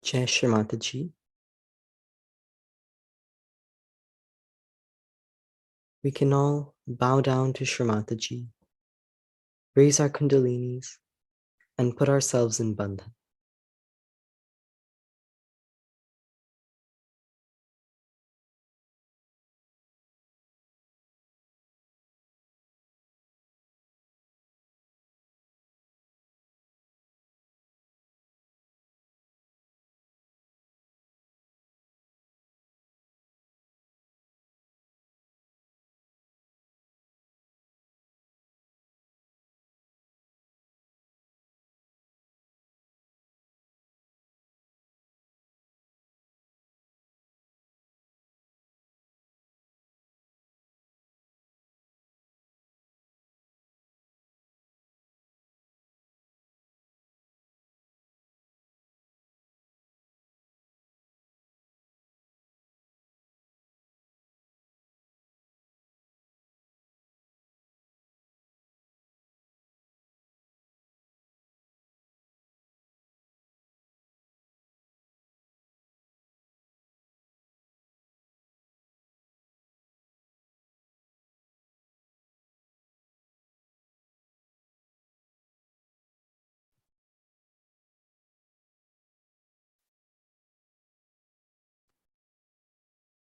Jai Shri Mataji. We can all bow down to Shri Mataji, raise our kundalinis, and put ourselves in bandhan.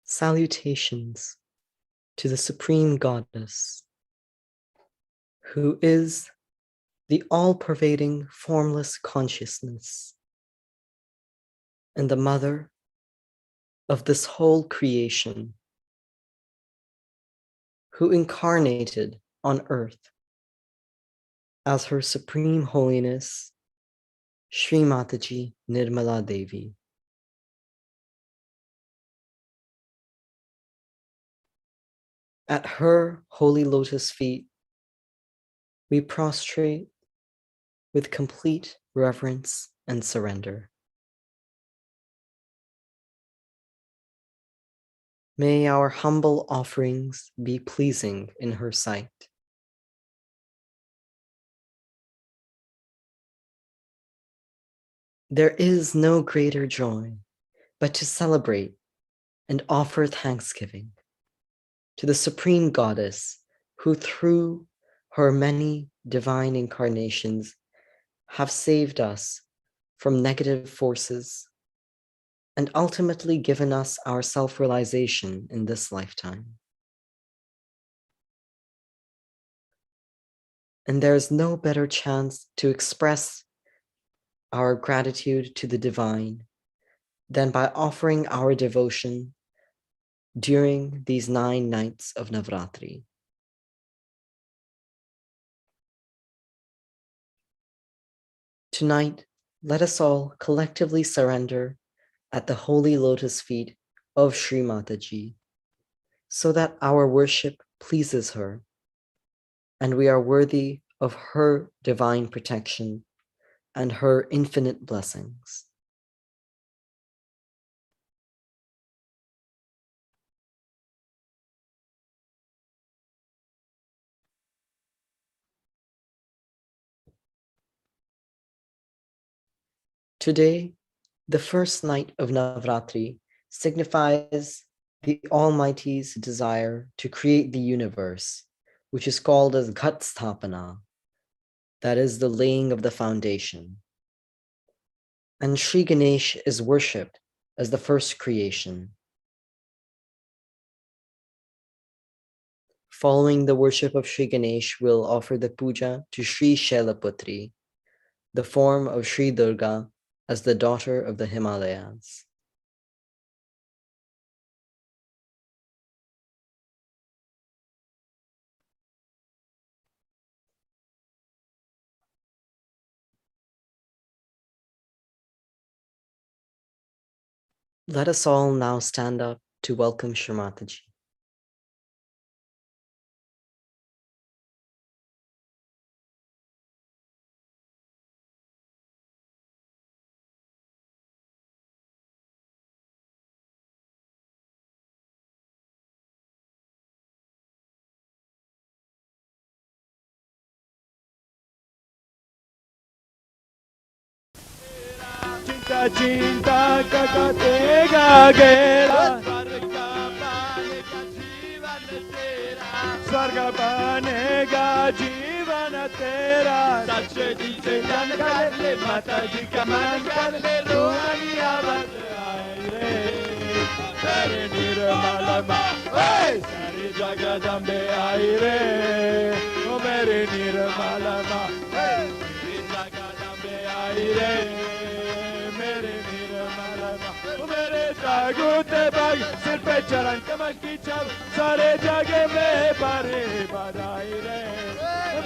Salutations to the Supreme Goddess, who is the all-pervading formless consciousness and the mother of this whole creation, who incarnated on earth as Her Supreme Holiness, Shri Mataji Nirmala Devi. At her holy lotus feet, we prostrate with complete reverence and surrender. May our humble offerings be pleasing in her sight. There is no greater joy but to celebrate and offer thanksgiving to the Supreme Goddess who through her many divine incarnations have saved us from negative forces and ultimately given us our self-realization in this lifetime. And there is no better chance to express our gratitude to the divine than by offering our devotion during these 9 nights of Navaratri. Tonight, let us all collectively surrender at the holy lotus feet of Shri Mataji, so that our worship pleases her and we are worthy of her divine protection and her infinite blessings. Today, the first night of Navaratri signifies the Almighty's desire to create the universe, which is called as Ghat Sthapana, that is the laying of the foundation. And Shri Ganesh is worshipped as the first creation. Following the worship of Shri Ganesh, we'll offer the puja to Shri Shailaputri, the form of Shri Durga as the daughter of the Himalayas. Let us all now stand up to welcome Shri Mataji. चिंता कटेगा गेरा स्वर्ग बनेगा जीवन तेरा सच्चे दिल से ध्यान कर ले माता जी का मन कर ले रूहानी आवाज आए रे तेरे निर्मल माँ सारी जगदम्बे आई रे ओ मेरे निर्मल माँ सारी जगदम्बे आई रे मेरे निर्मल माँ मेरे जागूते बाग सिर पे चरण कमल की छब सारे जगे में बारे बधाई रे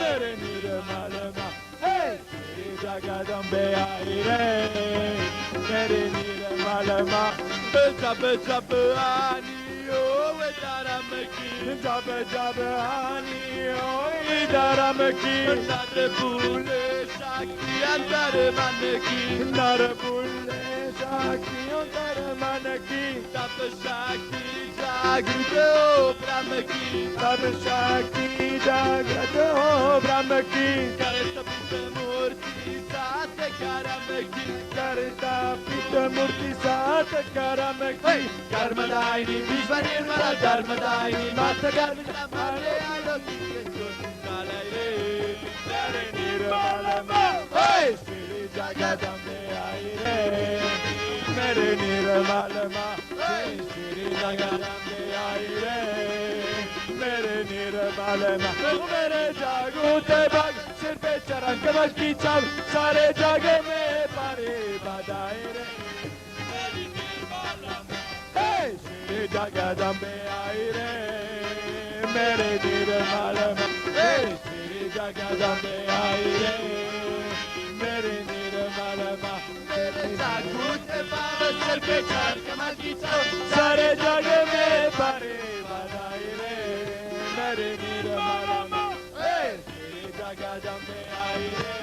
मेरे निर्मल माँ तेरी जगदम्बे आई रे मेरे निर्मल माँ जब जब आनी ओ धर्म की जब जब आनी ओ धर्म की नर भूले शक्ति अंतर मन की नर भूले शक्ति अंतर मन की तब शक्ति जागृत हो ब्रह्म की तब शक्ति जागृत हो ब्रह्म की करता पित मूर्ति सात कर्म की करता पित मूर्ति सात कर्म की कर्मदायिनी विश्व निर्मला धर्मदायिनी माता गर्भधारिणी आलोकित ज्योतिर्मय रे तेरे निर्मल माँ श्री जगदम्बे आई रे मेरे निर्मल माँ श्री जगदम्बे आई रे मेरे निर्मल माँ मेरे जागूते भग सिर पे चरण कमल की छब सारे जग में पारे बधाई रे मेरी निर्मल माँ श्री जगदम्बे आई रे मेरे निर्मल माँ श्री जगदम्बे आई रे मेरे निर्मल माँ मेरे जागूते भग सिर पे चरण कमल की छब सारे जग में पारे बधाई रे मेरे निर्मल माँ श्री जगदम्बे आई रे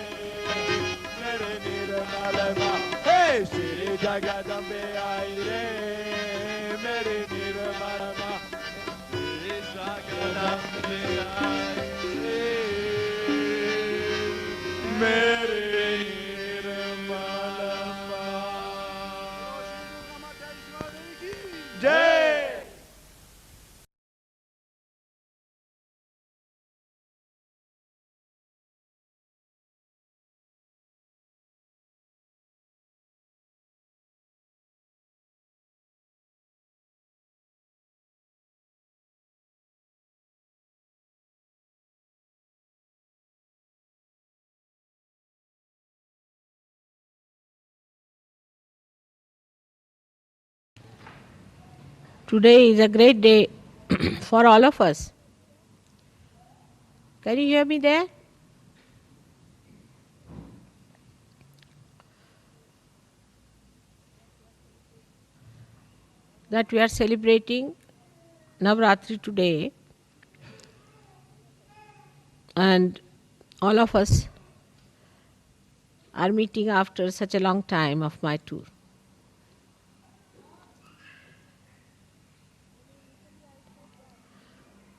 मेरे निर्मल माँ श्री जगदम्बे आई रे मेरे निर्मल माँ श्री जगदम्बे आई रे मेरे निर्मल माँ जय Today is a great day for all of us. Can you hear me there? That we are celebrating Navaratri today, and all of us are meeting after such a long time of my tour.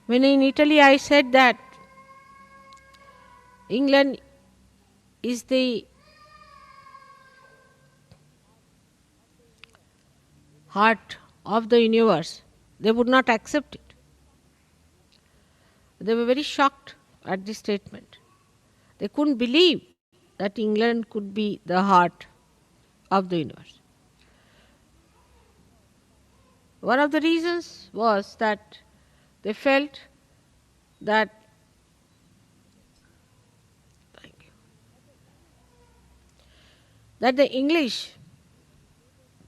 When in Italy I said that England is the heart of the universe, they would not accept it. They were very shocked at this statement. They couldn't believe that England could be the heart of the universe. One of the reasons was that they felt that the English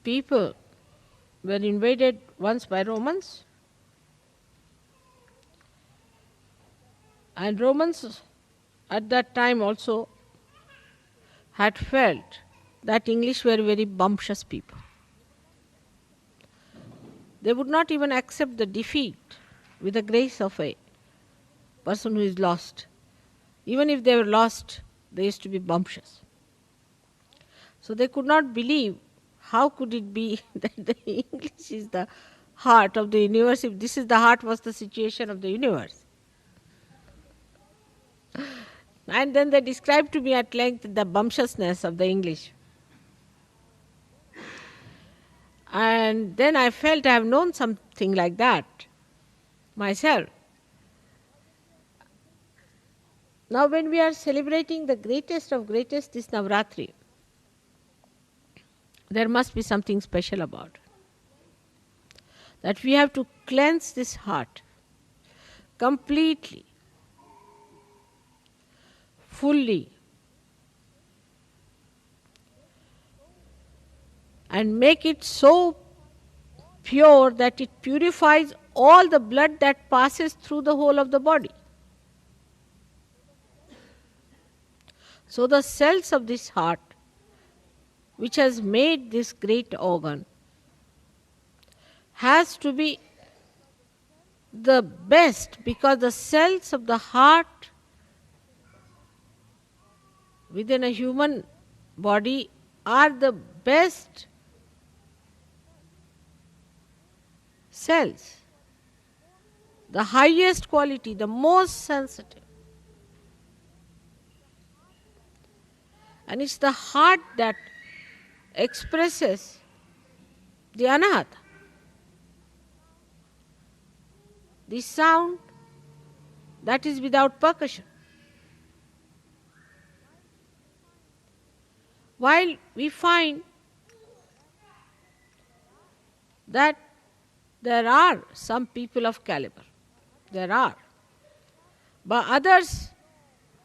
people were invaded once by Romans, and Romans at that time also had felt that English were very bumptious people. They would not even accept the defeat with the grace of a person who is lost. Even if they were lost, they used to be bumptious. So they could not believe how could it be that the English is the heart of the universe, if this is the heart was the situation of the universe. And then they described to me at length the bumptiousness of the English. And then I felt I have known something like that myself. Now when we are celebrating the greatest of greatest, this Navaratri, there must be something special about it. That we have to cleanse this heart completely, fully, and make it so pure that it purifies all the blood that passes through the whole of the body. So the cells of this heart, which has made this great organ, has to be the best, because the cells of the heart within a human body are the best cells, the highest quality, the most sensitive. And it's the heart that expresses the anahata, the sound that is without percussion. While we find that there are some people of caliber, there are, but others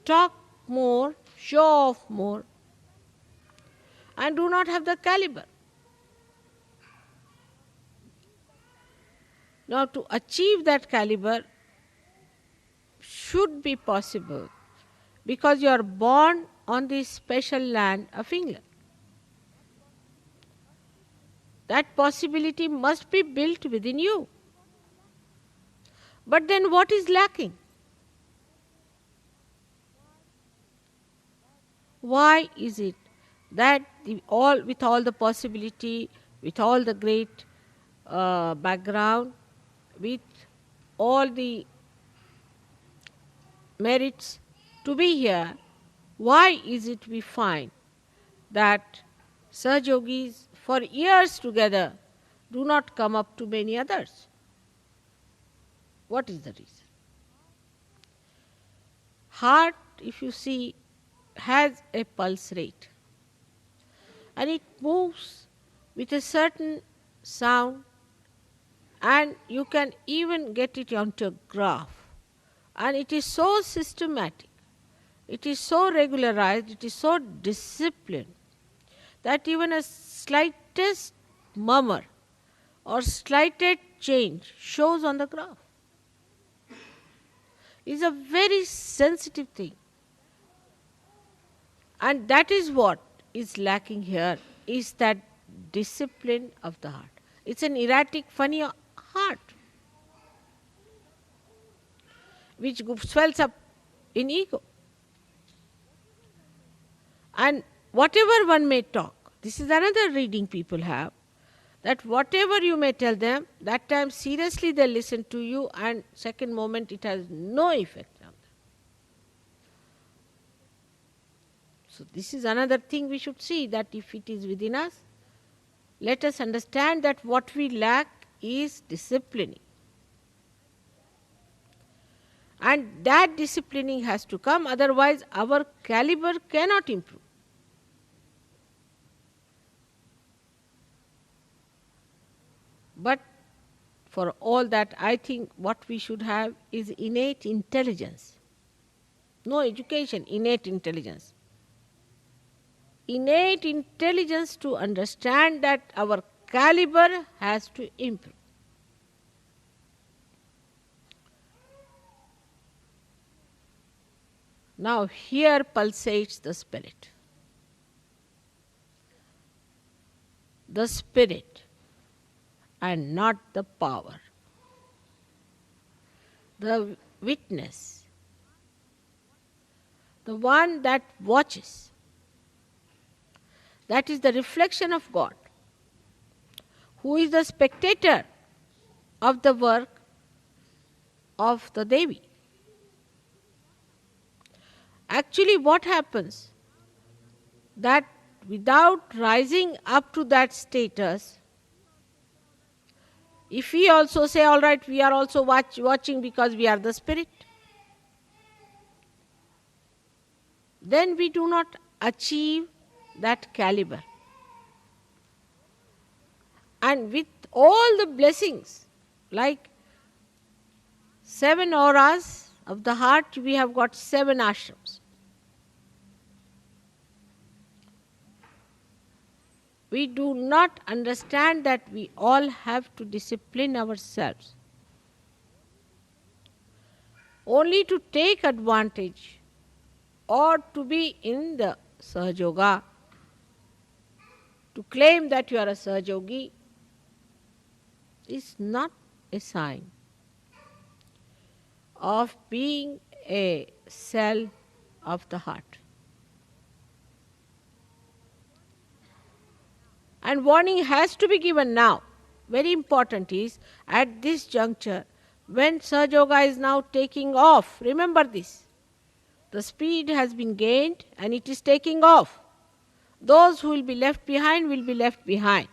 talk more, show off more, and do not have the caliber. Now, to achieve that caliber should be possible because you are born on this special land of England. That possibility must be built within you. But then what is lacking? Why is it that with all the possibility, with all the great background, with all the merits to be here, why is it we find that Sahajogis for years together do not come up to many others? What is the reason? Heart, if you see, has a pulse rate and it moves with a certain sound, and you can even get it onto a graph, and it is so systematic, it is so regularized, it is so disciplined that even a slightest murmur or slightest change shows on the graph. It's a very sensitive thing. And that is what is lacking here, is that discipline of the heart. It's an erratic, funny heart which swells up in ego. And whatever one may talk, this is another reading people have, that whatever you may tell them, that time seriously they listen to you, and second moment it has no effect on them. So this is another thing we should see, that if it is within us, let us understand that what we lack is disciplining. And that disciplining has to come, otherwise our caliber cannot improve. But for all that, I think what we should have is innate intelligence. No education, innate intelligence. Innate intelligence to understand that our caliber has to improve. Now here pulsates the spirit. The spirit and not the power. The witness. The one that watches. That is the reflection of God, who is the spectator of the work of the Devi. Actually, what happens? That without rising up to that status, If we also say, all right, we are also watching because we are the spirit, then we do not achieve that caliber. And with all the blessings, like 7 auras of the heart, we have got 7 ashrams. We do not understand that we all have to discipline ourselves only to take advantage or to be in the Sahajoga, to claim that you are a Sahajogi is not a sign of being a cell of the heart. And warning has to be given now. Very important is, at this juncture, when Sahajoga is now taking off, remember this, the speed has been gained and it is taking off. Those who will be left behind will be left behind.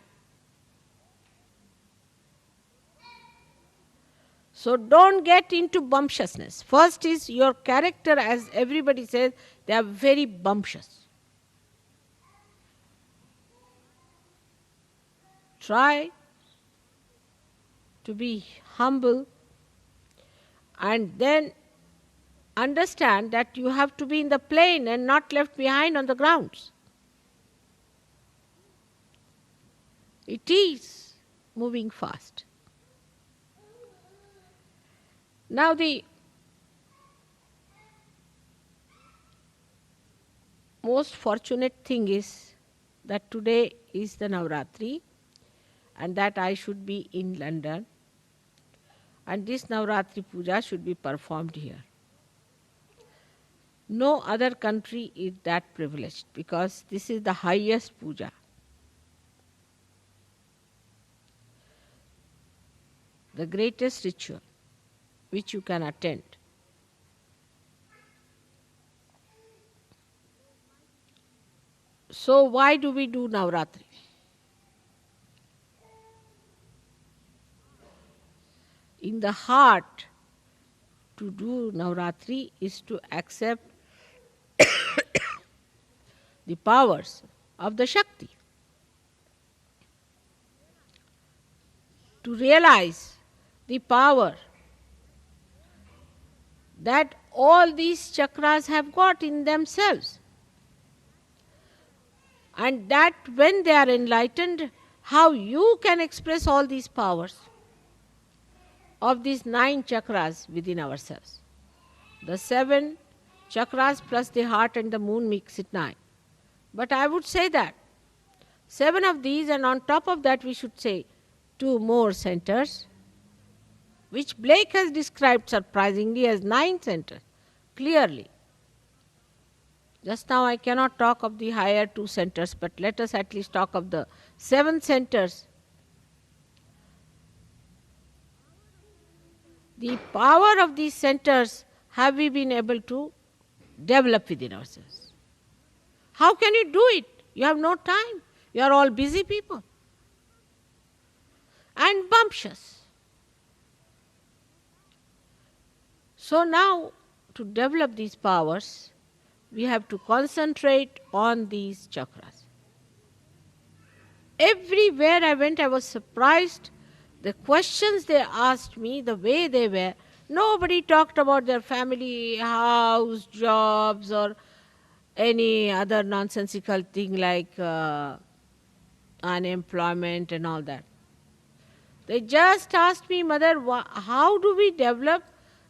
So don't get into bumptiousness. First is your character, as everybody says, they are very bumptious. Try to be humble and then understand that you have to be in the plane and not left behind on the grounds. It is moving fast. Now the most fortunate thing is that today is the Navaratri and that I should be in London, and this Navaratri Puja should be performed here. No other country is that privileged because this is the highest puja. The greatest ritual which you can attend. So why do we do Navaratri? In the heart, to do Navaratri is to accept the powers of the Shakti. To realize the power that all these chakras have got in themselves. And that when they are enlightened, how you can express all these powers of these 9 chakras within ourselves. The 7 chakras plus the heart and the moon makes it 9. But I would say that 7 of these, and on top of that we should say 2 more centers, which Blake has described surprisingly as 9 centers, clearly. Just now I cannot talk of the higher 2 centers, but let us at least talk of the 7 centers. The power of these centers have we been able to develop within ourselves. How can you do it? You have no time. You are all busy people. And bumptious. So now, to develop these powers, we have to concentrate on these chakras. Everywhere I went, I was surprised. The questions they asked me, the way they were, nobody talked about their family, house, jobs, or any other nonsensical thing like unemployment and all that. They just asked me, Mother, how do we develop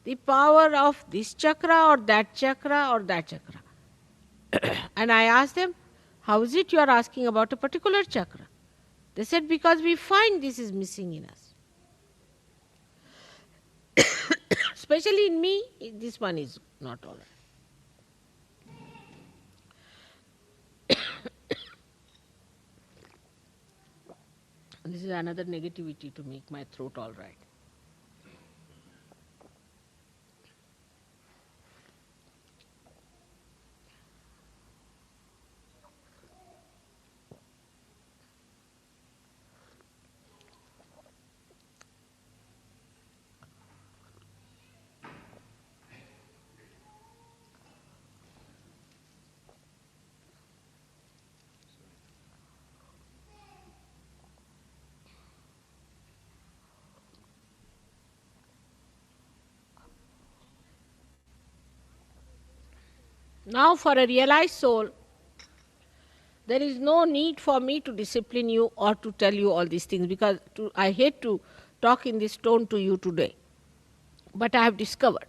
the power of this chakra or that chakra or that chakra? And I asked them, how is it you are asking about a particular chakra? They said, because we find this is missing in us. Especially in me, this one is not all right. This is another negativity to make my throat all right. Now, for a realized soul, there is no need for me to discipline you or to tell you all these things, because I hate to talk in this tone to you today. But I have discovered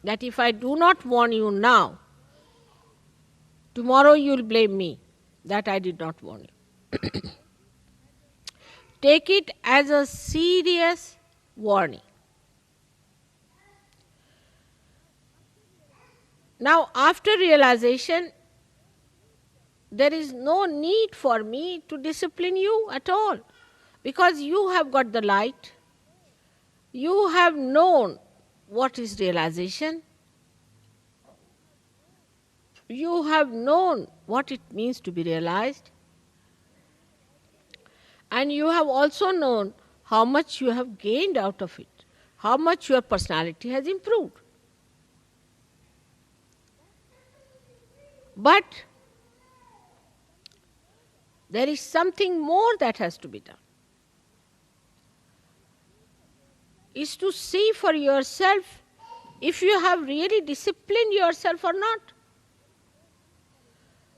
that if I do not warn you now, tomorrow you will blame me that I did not warn you. Take it as a serious warning. Now, after realization, there is no need for me to discipline you at all, because you have got the light, you have known what is realization, you have known what it means to be realized, and you have also known how much you have gained out of it, how much your personality has improved. But there is something more that has to be done. Is to see for yourself if you have really disciplined yourself or not.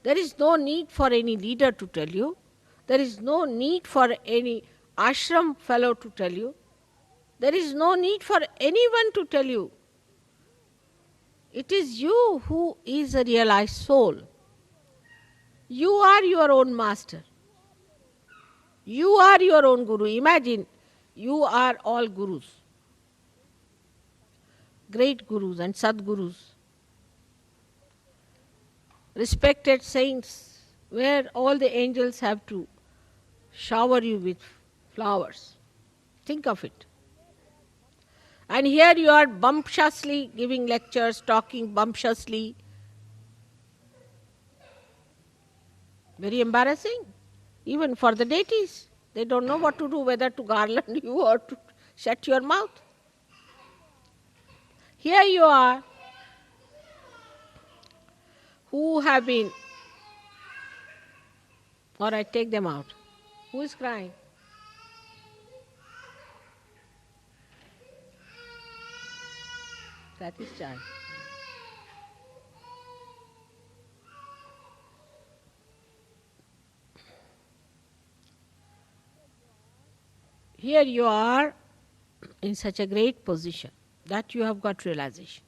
There is no need for any leader to tell you. There is no need for any ashram fellow to tell you. There is no need for anyone to tell you. It is you who is a realized soul. You are your own master. You are your own guru. Imagine, you are all gurus. Great gurus and sadgurus. Respected saints, where all the angels have to shower you with flowers. Think of it. And here you are bumptiously giving lectures, talking bumptiously. Very embarrassing, even for the deities. They don't know what to do, whether to garland you or to shut your mouth. Here you are, who have been, or I take them out. Who is crying? That is child. Here you are in such a great position that you have got realization.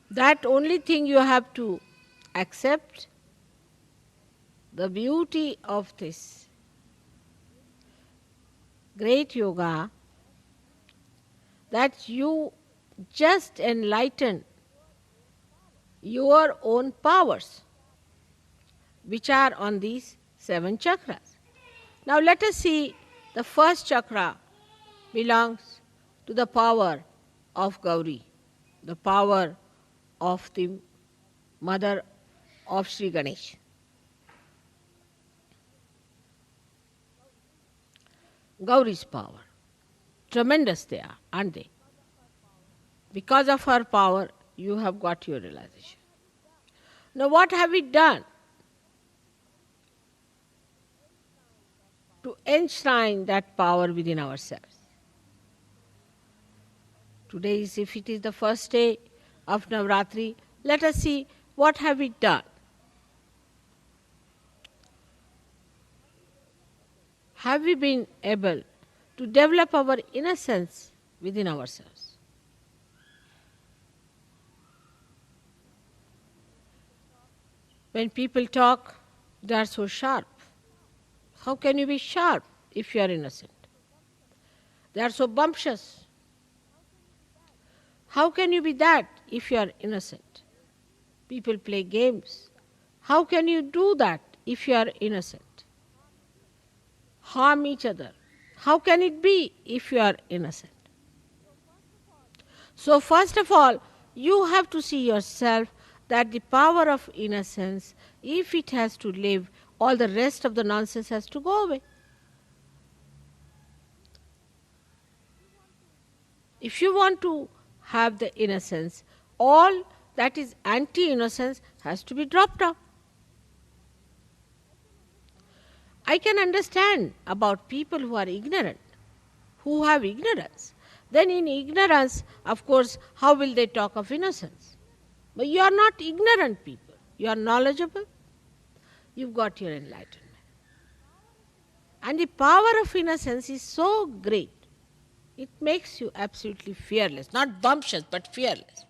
That only thing you have to accept the beauty of this great yoga, that you just enlighten your own powers, which are on these 7 chakras. Now let us see, the first chakra belongs to the power of Gauri, the power of the mother of Sri Ganesh. Gauri's power. Tremendous they are, aren't they? Because of her power, you have got your realization. Now what have we done to enshrine that power within ourselves? Today, if it is the first day of Navaratri, let us see what have we done. Have we been able to develop our innocence within ourselves? When people talk, they are so sharp. How can you be sharp if you are innocent? They are so bumptious. How can you be that if you are innocent? People play games. How can you do that if you are innocent? Harm each other. How can it be if you are innocent? So first of all, you have to see yourself that the power of innocence, if it has to live, all the rest of the nonsense has to go away. If you want to have the innocence, all that is anti-innocence has to be dropped off. I can understand about people who are ignorant, who have ignorance. Then in ignorance, of course, how will they talk of innocence? But you are not ignorant people. You are knowledgeable. You've got your enlightenment. And the power of innocence is so great. It makes you absolutely fearless. Not bumptious, but fearless.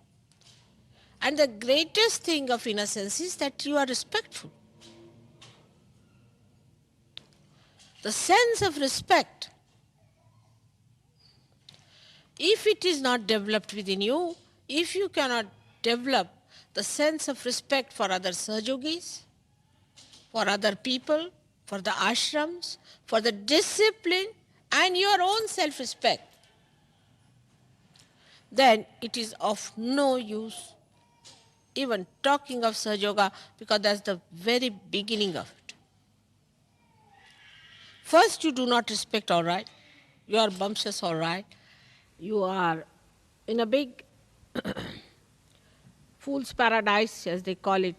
And the greatest thing of innocence is that you are respectful. The sense of respect, if it is not developed within you, if you cannot develop the sense of respect for other Sahajogis, for other people, for the ashrams, for the discipline, and your own self-respect, then it is of no use even talking of Sahaja, because that's the very beginning of it. First, you do not respect, all right. You are bumptious, all right. You are in a big fool's paradise, as they call it,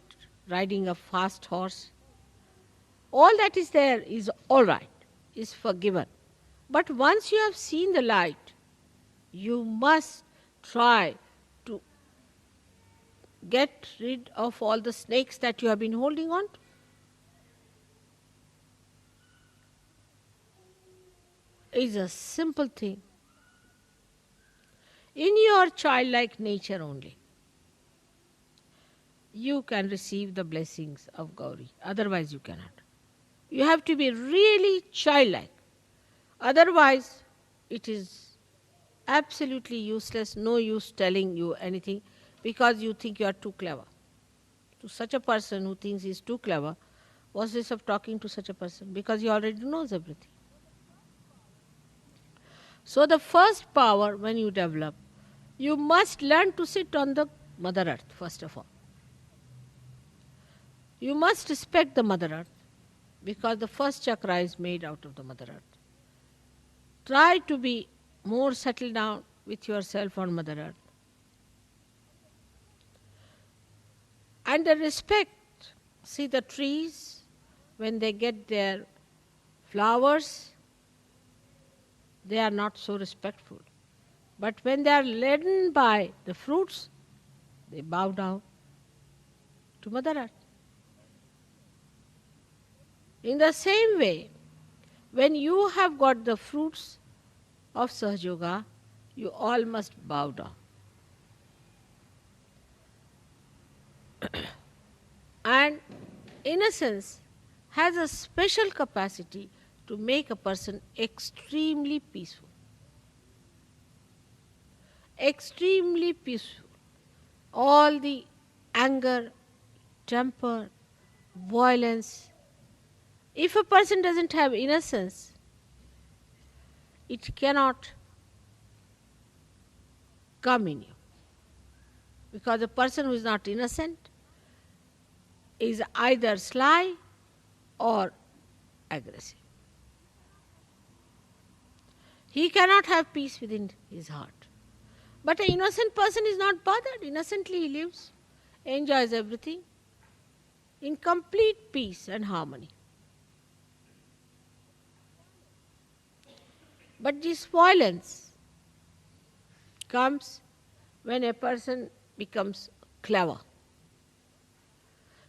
riding a fast horse. All that is there is all right, is forgiven. But once you have seen the light, you must try to get rid of all the snakes that you have been holding on to. It's a simple thing. In your childlike nature only, you can receive the blessings of Gauri. Otherwise, you cannot. You have to be really childlike. Otherwise, it is absolutely useless, no use telling you anything because you think you are too clever. To such a person who thinks he is too clever, what's this of talking to such a person? Because he already knows everything. So the first power when you develop, you must learn to sit on the Mother Earth, first of all. You must respect the Mother Earth because the first chakra is made out of the Mother Earth. Try to be more settled down with yourself on Mother Earth. And the respect, see the trees, when they get their flowers, they are not so respectful. But when they are laden by the fruits, they bow down to Mother Earth. In the same way, when you have got the fruits of Sahaja, you all must bow down. And innocence has a special capacity to make a person extremely peaceful. Extremely peaceful. All the anger, temper, violence. If a person doesn't have innocence, it cannot come in you. Because a person who is not innocent is either sly or aggressive. He cannot have peace within his heart. But an innocent person is not bothered. Innocently he lives, enjoys everything in complete peace and harmony. But this violence comes when a person becomes clever.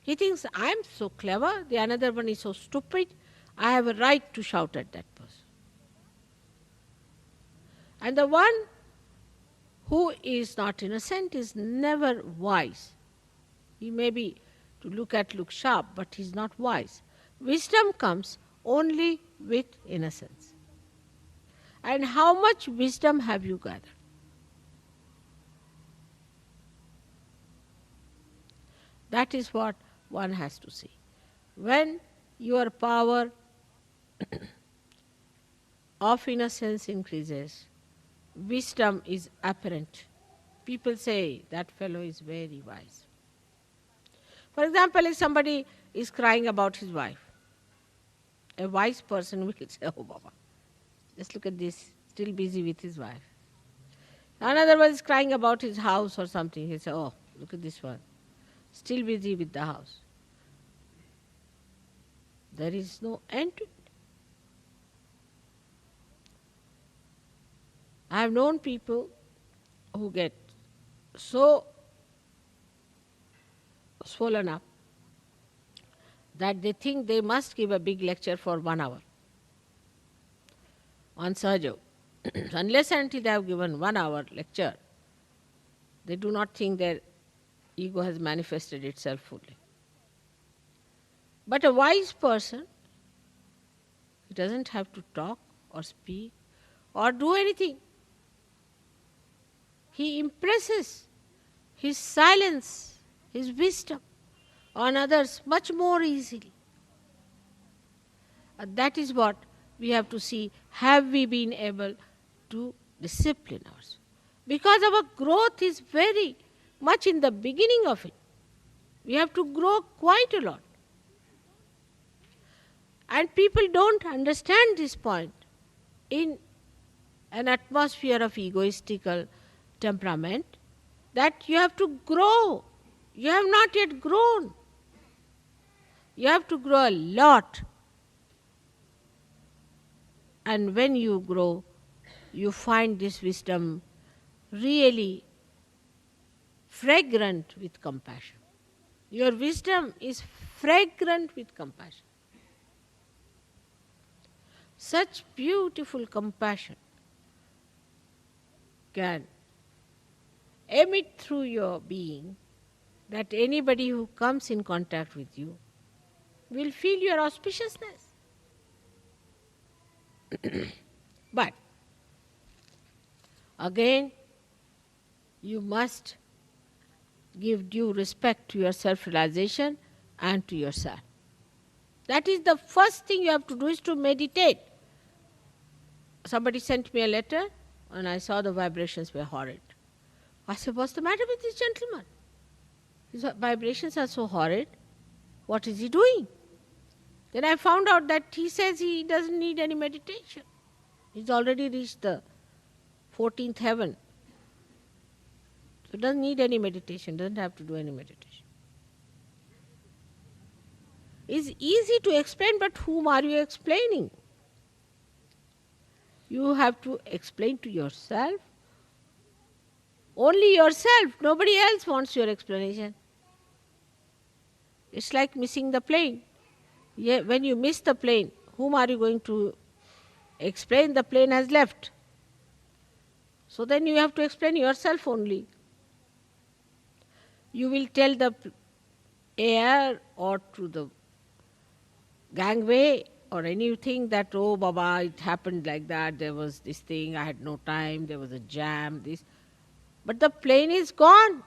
He thinks, I am so clever, the another one is so stupid, I have a right to shout at that person. And the one who is not innocent is never wise. He may be to look sharp, but he is not wise. Wisdom comes only with innocence. And how much wisdom have you gathered? That is what one has to see. When your power of innocence increases, wisdom is apparent. People say, that fellow is very wise. For example, if somebody is crying about his wife, a wise person will say, oh Baba, just look at this, still busy with his wife. Another one is crying about his house or something. He'll say, oh, look at this one, still busy with the house. There is no end to it. I have known people who get so swollen up that they think they must give a big lecture for 1 hour on Sahaja. Unless and until they have given 1 hour lecture, they do not think their ego has manifested itself fully. But a wise person, he doesn't have to talk or speak or do anything. He impresses his silence, his wisdom on others much more easily. And that is what we have to see. Have we been able to discipline ourselves? Because our growth is very much in the beginning of it. We have to grow quite a lot. And people don't understand this point. In an atmosphere of egoistical temperament, that you have to grow. You have not yet grown. You have to grow a lot. And when you grow, you find this wisdom really fragrant with compassion. Your wisdom is fragrant with compassion. Such beautiful compassion can emit through your being that anybody who comes in contact with you will feel your auspiciousness. But again, you must give due respect to your self-realization and to yourself. That is the first thing you have to do, is to meditate. Somebody sent me a letter and I saw the vibrations were horrid. I said, what's the matter with this gentleman? His vibrations are so horrid. What is he doing? Then I found out that he says he doesn't need any meditation. He's already reached the 14th heaven. So doesn't need any meditation, doesn't have to do any meditation. It's easy to explain, but whom are you explaining? You have to explain to yourself. Only yourself. Nobody else wants your explanation. It's like missing the plane. When you miss the plane, whom are you going to explain? The plane has left. So then you have to explain yourself only. You will tell the air or to the gangway or anything that, oh Baba, it happened like that, there was this thing, I had no time, there was a jam, this. But the plane is gone.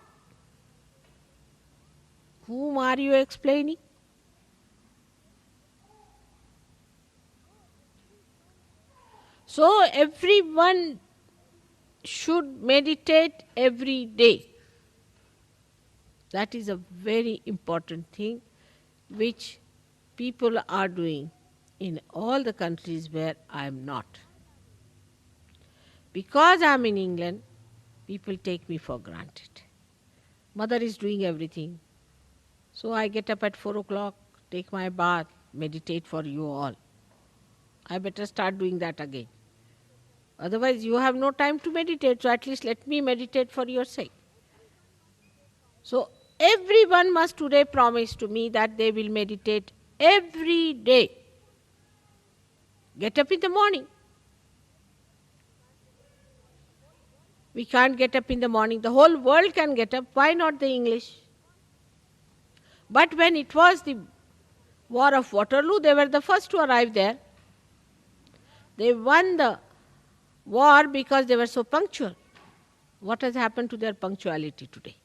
Whom are you explaining? So everyone should meditate every day. That is a very important thing which people are doing in all the countries where I am not. Because I am in England, people take me for granted. Mother is doing everything. So I get up at 4 o'clock, take my bath, meditate for you all. I better start doing that again. Otherwise you have no time to meditate, so at least let me meditate for your sake. So everyone must today promise to me that they will meditate every day. Get up in the morning. We can't get up in the morning. The whole world can get up. Why not the English? But when it was the War of Waterloo, they were the first to arrive there. They won the war because they were so punctual. What has happened to their punctuality today?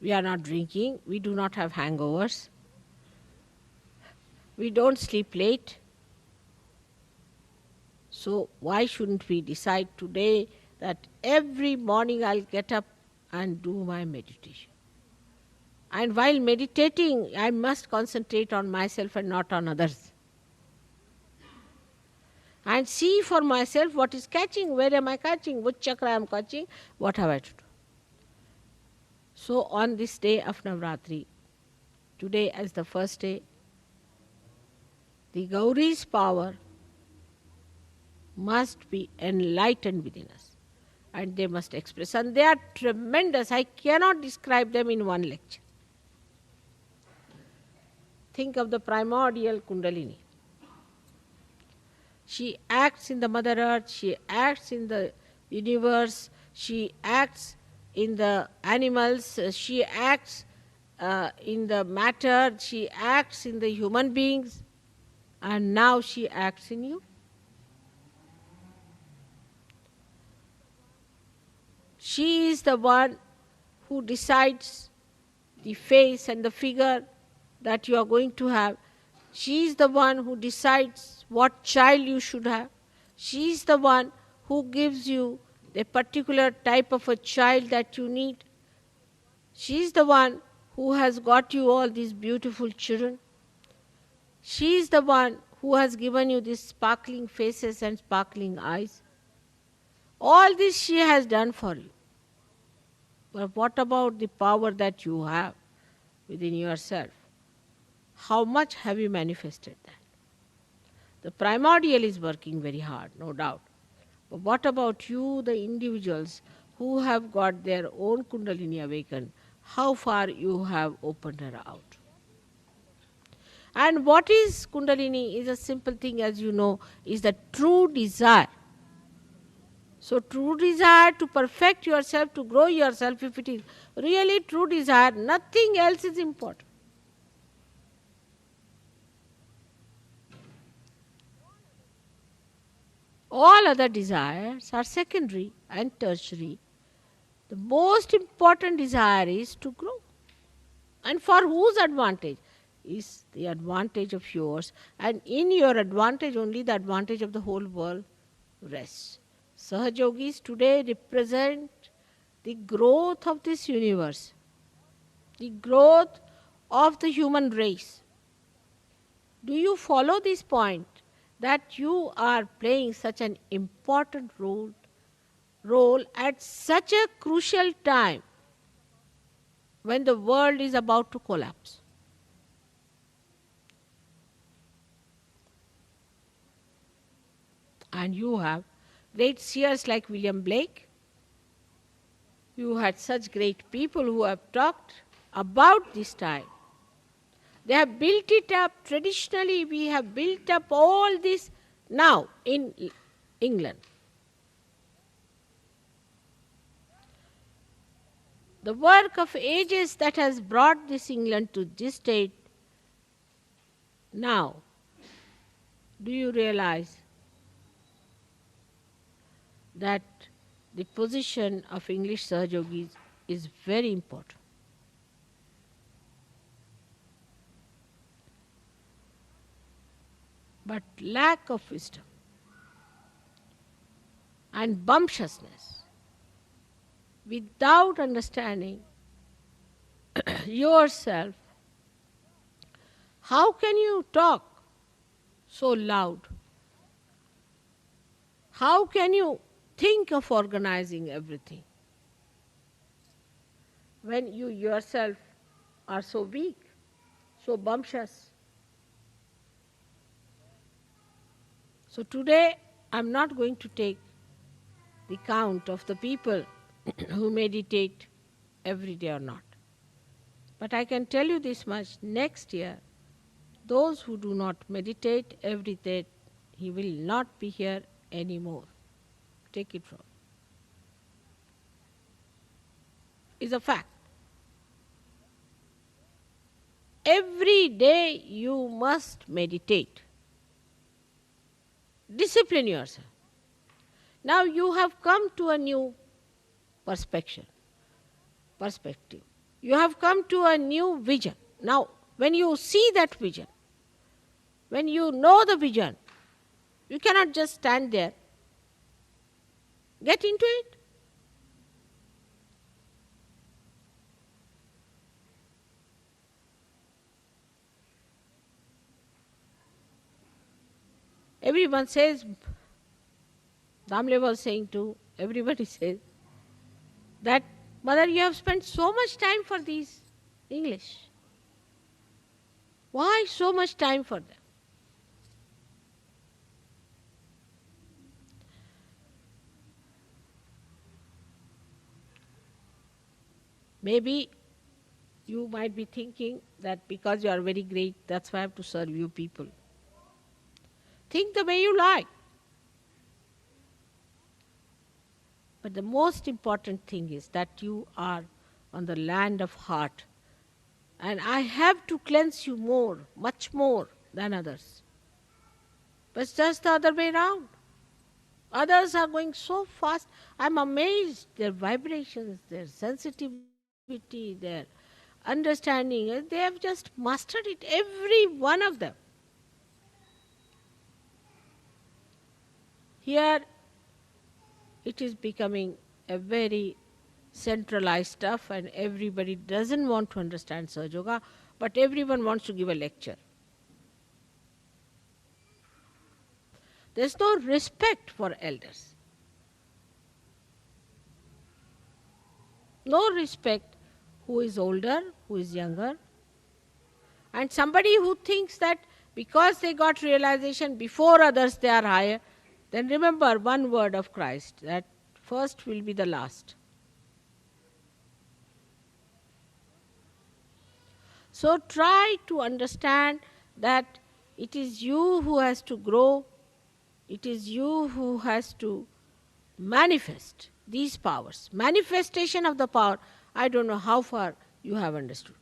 We are not drinking. We do not have hangovers. We don't sleep late. So why shouldn't we decide today that every morning I'll get up and do my meditation? And while meditating, I must concentrate on myself and not on others. And see for myself what is catching, where am I catching, which chakra I am catching, what have I to do. So on this day of Navaratri, today as the first day, the Gauri's power must be enlightened within us. And they must express. And they are tremendous. I cannot describe them in one lecture. Think of the primordial Kundalini. She acts in the Mother Earth, she acts in the universe, she acts in the animals, she acts in the matter, she acts in the human beings, and now she acts in you. She is the one who decides the face and the figure that you are going to have. She is the one who decides what child you should have. She is the one who gives you the particular type of a child that you need. She is the one who has got you all these beautiful children. She is the one who has given you these sparkling faces and sparkling eyes. All this she has done for you. But what about the power that you have within yourself? How much have you manifested that? The primordial is working very hard, no doubt. But what about you, the individuals who have got their own Kundalini awakened? How far you have opened her out? And what is Kundalini is a simple thing, as you know, is the true desire. So true desire to perfect yourself, to grow yourself, if it is really true desire, nothing else is important. All other desires are secondary and tertiary. The most important desire is to grow. And for whose advantage? Is the advantage of yours. And in your advantage only the advantage of the whole world rests. Sahajogis today represent the growth of this universe, the growth of the human race. Do you follow this point? That you are playing such an important role at such a crucial time when the world is about to collapse. And you have great seers like William Blake. You had such great people who have talked about this time. They have built it up. Traditionally, we have built up all this now in England. The work of ages that has brought this England to this state now, do you realize that the position of English Sahajogis is very important? But lack of wisdom and bumptiousness, without understanding yourself, how can you talk so loud? How can you think of organizing everything when you yourself are so weak, so bumptious? So today I'm not going to take the count of the people who meditate every day or not. But I can tell you this much, next year, those who do not meditate every day, he will not be here anymore. Take it from. It's a fact. Every day you must meditate. Discipline yourself. Now you have come to a new perspective. You have come to a new vision. Now, when you see that vision, when you know the vision, you cannot just stand there. Get into it. Everyone says, Damle was saying too, everybody says, that Mother, you have spent so much time for these English. Why so much time for them? Maybe you might be thinking that because you are very great, that's why I have to serve you people. Think the way you like. But the most important thing is that you are on the land of heart. And I have to cleanse you more, much more than others. But it's just the other way around. Others are going so fast. I'm amazed. Their vibrations, their sensitivity, their understanding, they have just mastered it, every one of them. Here it is becoming a very centralized stuff, and everybody doesn't want to understand Sahaja Yoga, but everyone wants to give a lecture. There's no respect for elders. No respect who is older, who is younger. And somebody who thinks that because they got realization before others they are higher, then remember one word of Christ, that first will be the last. So try to understand that it is you who has to grow, it is you who has to manifest these powers. Manifestation of the power, I don't know how far you have understood.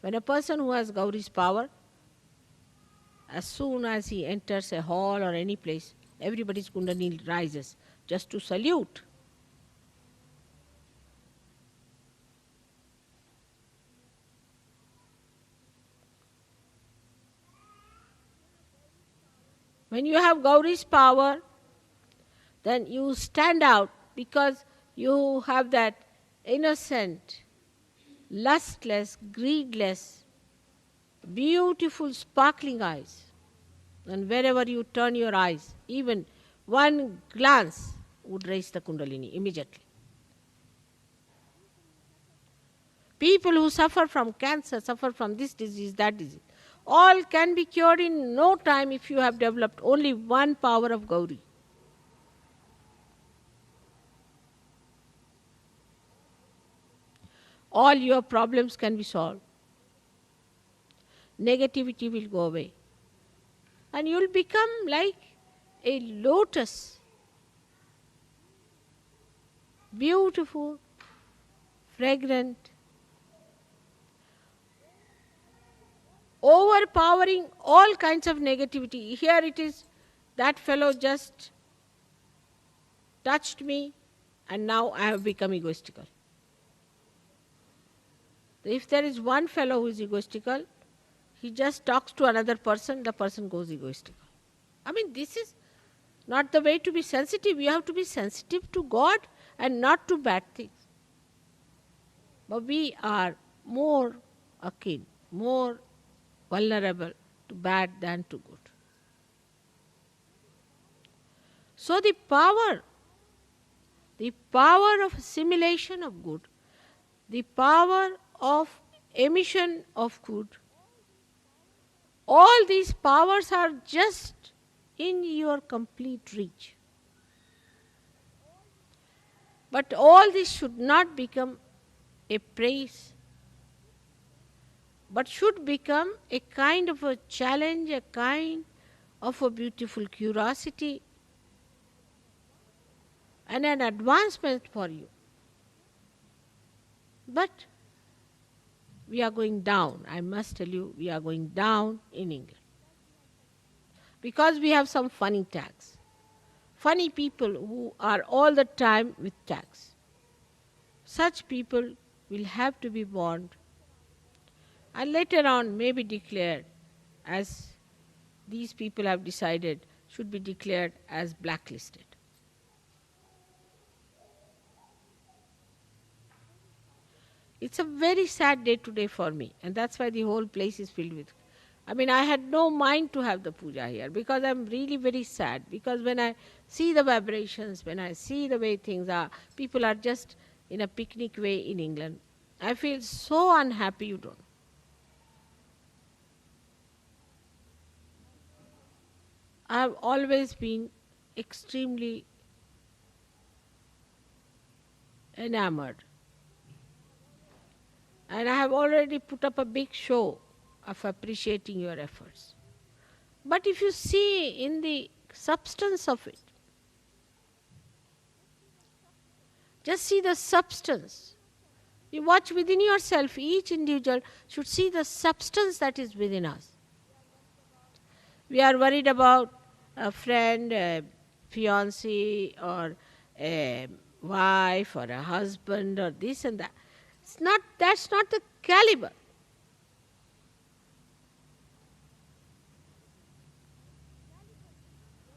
When a person who has Gauri's power, as soon as he enters a hall or any place, everybody's Kundalini rises just to salute. When you have Gauri's power, then you stand out because you have that innocent, lustless, greedless, beautiful, sparkling eyes. And wherever you turn your eyes, even one glance would raise the Kundalini immediately. People who suffer from cancer, suffer from this disease, that disease, all can be cured in no time if you have developed only one power of Gauri. All your problems can be solved. Negativity will go away. And you will become like a lotus. Beautiful, fragrant, overpowering all kinds of negativity. Here it is, that fellow just touched me and now I have become egoistical. If there is one fellow who is egoistical, he just talks to another person, the person goes egoistical. I mean, this is not the way to be sensitive. You have to be sensitive to God and not to bad things. But we are more akin, more vulnerable to bad than to good. So the power of assimilation of good, the power of emission of good, all these powers are just in your complete reach. But all this should not become a praise, but should become a kind of a challenge, a kind of a beautiful curiosity and an advancement for you. But we are going down. I must tell you, we are going down in England. Because we have some funny tags. Funny people who are all the time with tags. Such people will have to be warned and later on may be declared, as these people have decided, should be declared as blacklisted. It's a very sad day today for me, and that's why the whole place is filled with. I mean, I had no mind to have the puja here because I'm really very sad. Because when I see the vibrations, when I see the way things are, people are just in a picnic way in England. I feel so unhappy, you don't. I've always been extremely enamored. And I have already put up a big show of appreciating your efforts. But if you see in the substance of it, just see the substance. You watch within yourself, each individual should see the substance that is within us. We are worried about a friend, a fiancé, or a wife, or a husband, or this and that. That's not the caliber.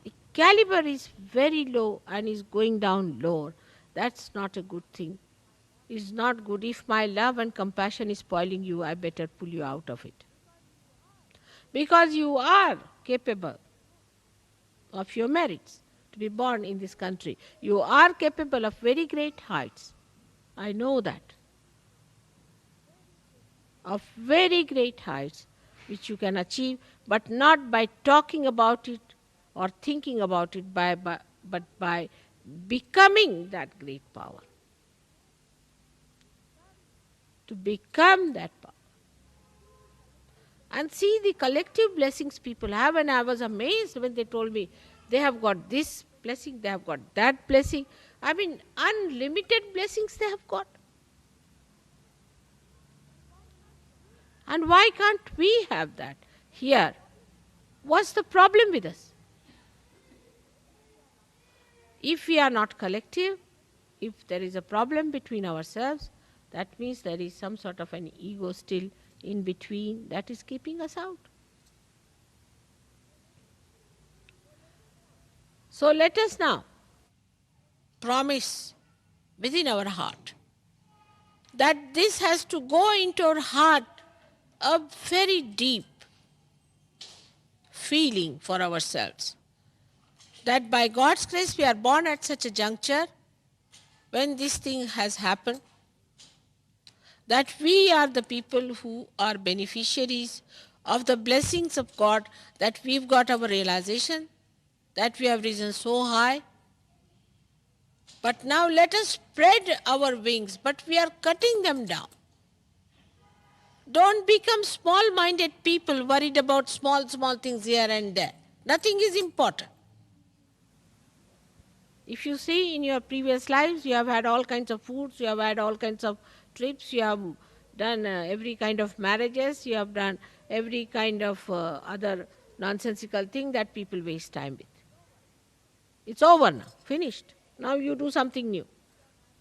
The caliber is very low and is going down lower. That's not a good thing. It's not good. If my love and compassion is spoiling you, I better pull you out of it. Because you are capable of your merits to be born in this country. You are capable of very great heights. I know that. Of very great heights which you can achieve, but not by talking about it or thinking about it, but by becoming that great power. To become that power. And see the collective blessings people have, and I was amazed when they told me they have got this blessing, they have got that blessing. I mean, unlimited blessings they have got. And why can't we have that here? What's the problem with us? If we are not collective, if there is a problem between ourselves, that means there is some sort of an ego still in between that is keeping us out. So let us now promise within our heart that this has to go into our heart, a very deep feeling for ourselves, that by God's grace we are born at such a juncture when this thing has happened, that we are the people who are beneficiaries of the blessings of God, that we've got our realization, that we have risen so high. But now let us spread our wings, but we are cutting them down. Don't become small-minded people worried about small things here and there. Nothing is important. If you see in your previous lives, you have had all kinds of foods, you have had all kinds of trips, you have done every kind of marriages, you have done every kind of other nonsensical thing that people waste time with. It's over now, finished. Now you do something new.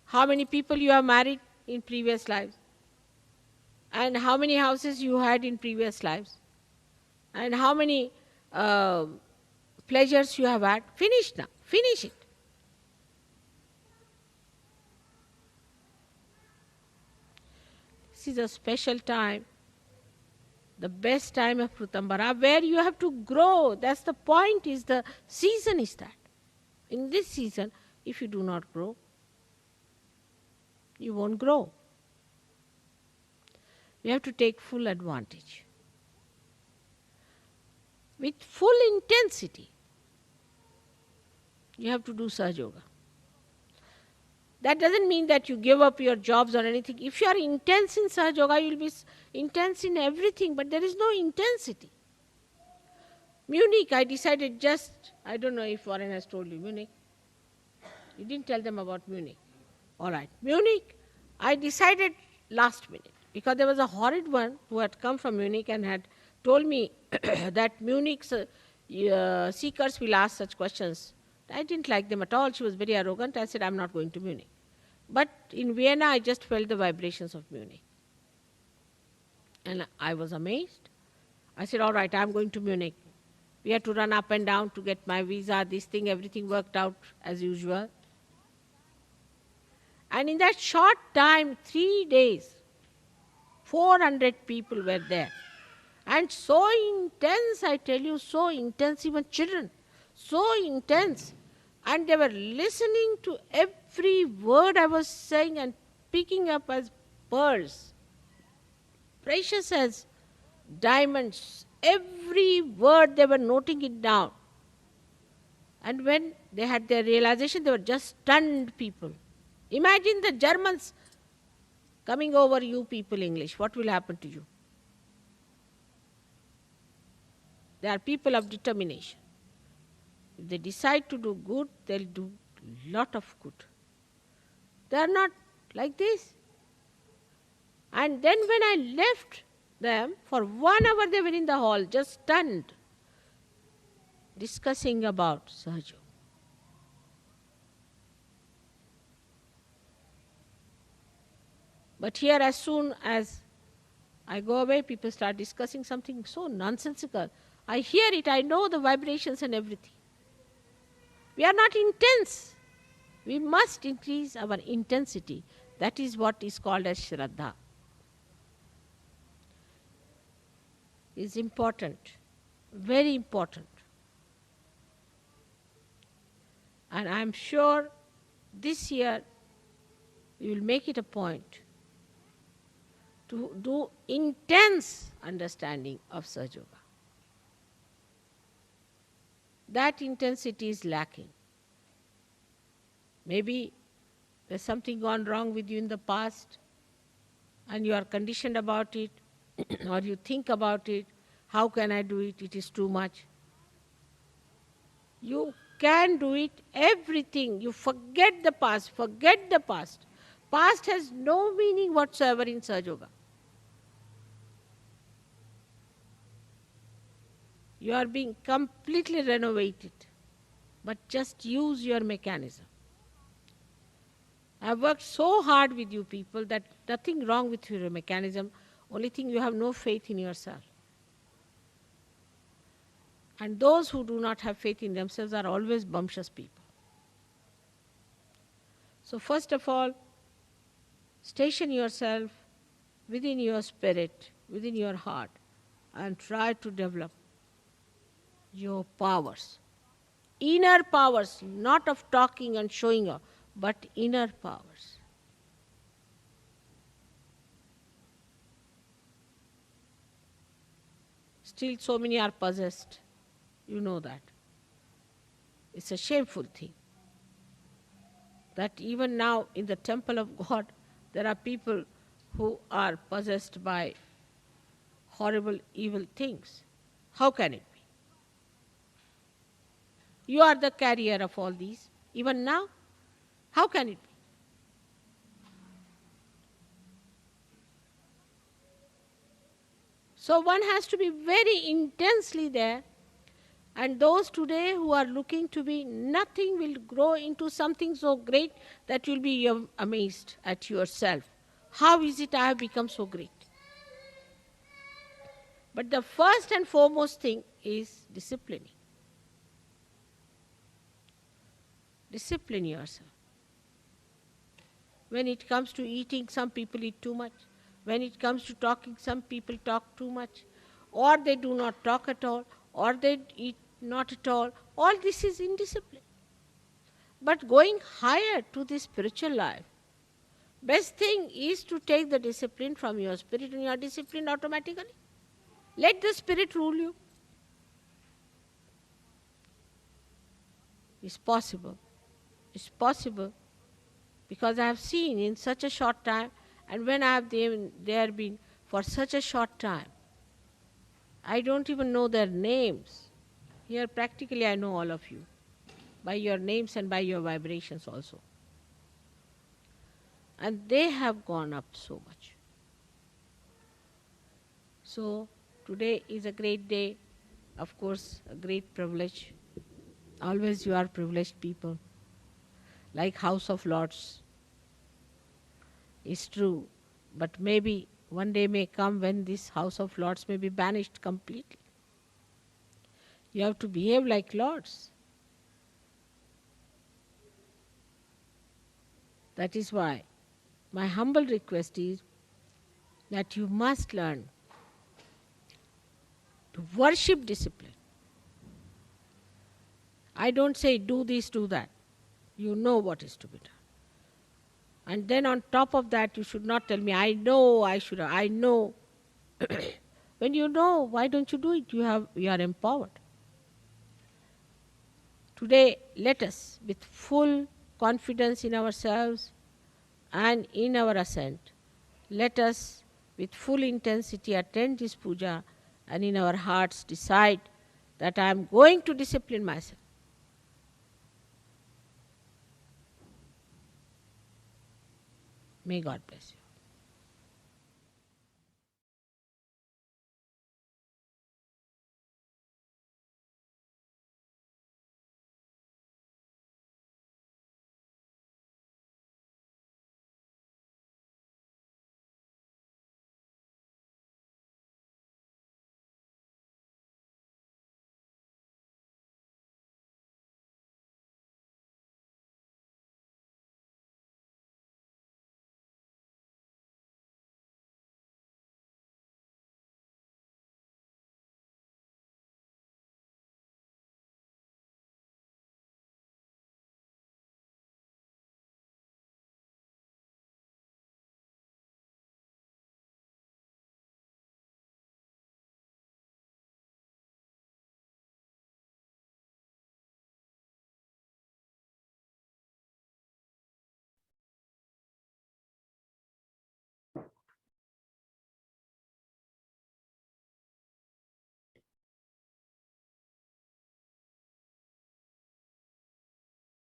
How many people you have married in previous lives? And how many houses you had in previous lives? And how many pleasures you have had? Finished now, finish it. This is a special time, the best time of Prutambara, where you have to grow. That's the point, is the season is that. In this season, if you do not grow, you won't grow. You have to take full advantage. With full intensity, you have to do Sahaja Yoga. That doesn't mean that you give up your jobs or anything. If you are intense in Sahaja Yoga, you will be intense in everything, but there is no intensity. Munich, I decided I don't know if Warren has told you, Munich. You didn't tell them about Munich. All right. Munich, I decided last minute, because there was a horrid one who had come from Munich and had told me that Munich's seekers will ask such questions. I didn't like them at all. She was very arrogant. I said, I'm not going to Munich. But in Vienna, I just felt the vibrations of Munich. And I was amazed. I said, all right, I'm going to Munich. We had to run up and down to get my visa, this thing, everything worked out as usual. And in that short time, 3 days, 400 people were there. And so intense, I tell you, so intense, even children, so intense. And they were listening to every word I was saying and picking up as pearls, precious as diamonds. Every word they were noting it down. And when they had their realization, they were just stunned people. Imagine the Germans coming over you people English. What will happen to you? They are people of determination. If they decide to do good, they'll do lot of good. They are not like this. And then when I left them, for 1 hour they were in the hall, just stunned, discussing about Sahaja. But here, as soon as I go away, people start discussing something so nonsensical. I hear it, I know the vibrations and everything. We are not intense. We must increase our intensity. That is what is called as Shraddha. It's important, very important. And I am sure this year we will make it a point to do intense understanding of Sahaja Yoga. That intensity is lacking. Maybe there's something gone wrong with you in the past and you are conditioned about it, or you think about it, how can I do it? It is too much. You can do it, everything. You forget the past, forget the past. Past has no meaning whatsoever in Sahaja Yoga. You are being completely renovated, but just use your mechanism. I have worked so hard with you people that nothing wrong with your mechanism, only thing you have no faith in yourself. And those who do not have faith in themselves are always bumptious people. So first of all, station yourself within your spirit, within your heart, and try to develop your powers. Inner powers, not of talking and showing off, but inner powers. Still so many are possessed. You know that. It's a shameful thing. That even now in the temple of God, there are people who are possessed by horrible, evil things. How can it be? You are the carrier of all these, even now. How can it be? So one has to be very intensely there. And those today who are looking to be, nothing will grow into something so great that you'll be amazed at yourself. How is it I have become so great? But the first and foremost thing is disciplining. Discipline yourself. When it comes to eating, some people eat too much. When it comes to talking, some people talk too much. Or they do not talk at all, or they eat not at all. All this is indiscipline. But going higher to the spiritual life, best thing is to take the discipline from your spirit, and you are disciplined automatically. Let the spirit rule you. It's possible. It's possible. Because I have seen in such a short time, and when I have there been for such a short time, I don't even know their names. Here practically I know all of you, by your names and by your vibrations also. And they have gone up so much. So today is a great day, of course, a great privilege. Always you are privileged people. Like House of Lords. It's true, but maybe one day may come when this House of Lords may be banished completely. You have to behave like lords. That is why my humble request is that you must learn to worship discipline. I don't say do this, do that. You know what is to be done. And then on top of that, you should not tell me, I know, I know. When you know, why don't you do it? You are empowered. Today, let us, with full confidence in ourselves, And in our ascent, let us with full intensity attend this puja and in our hearts decide that I am going to discipline myself. May God bless you.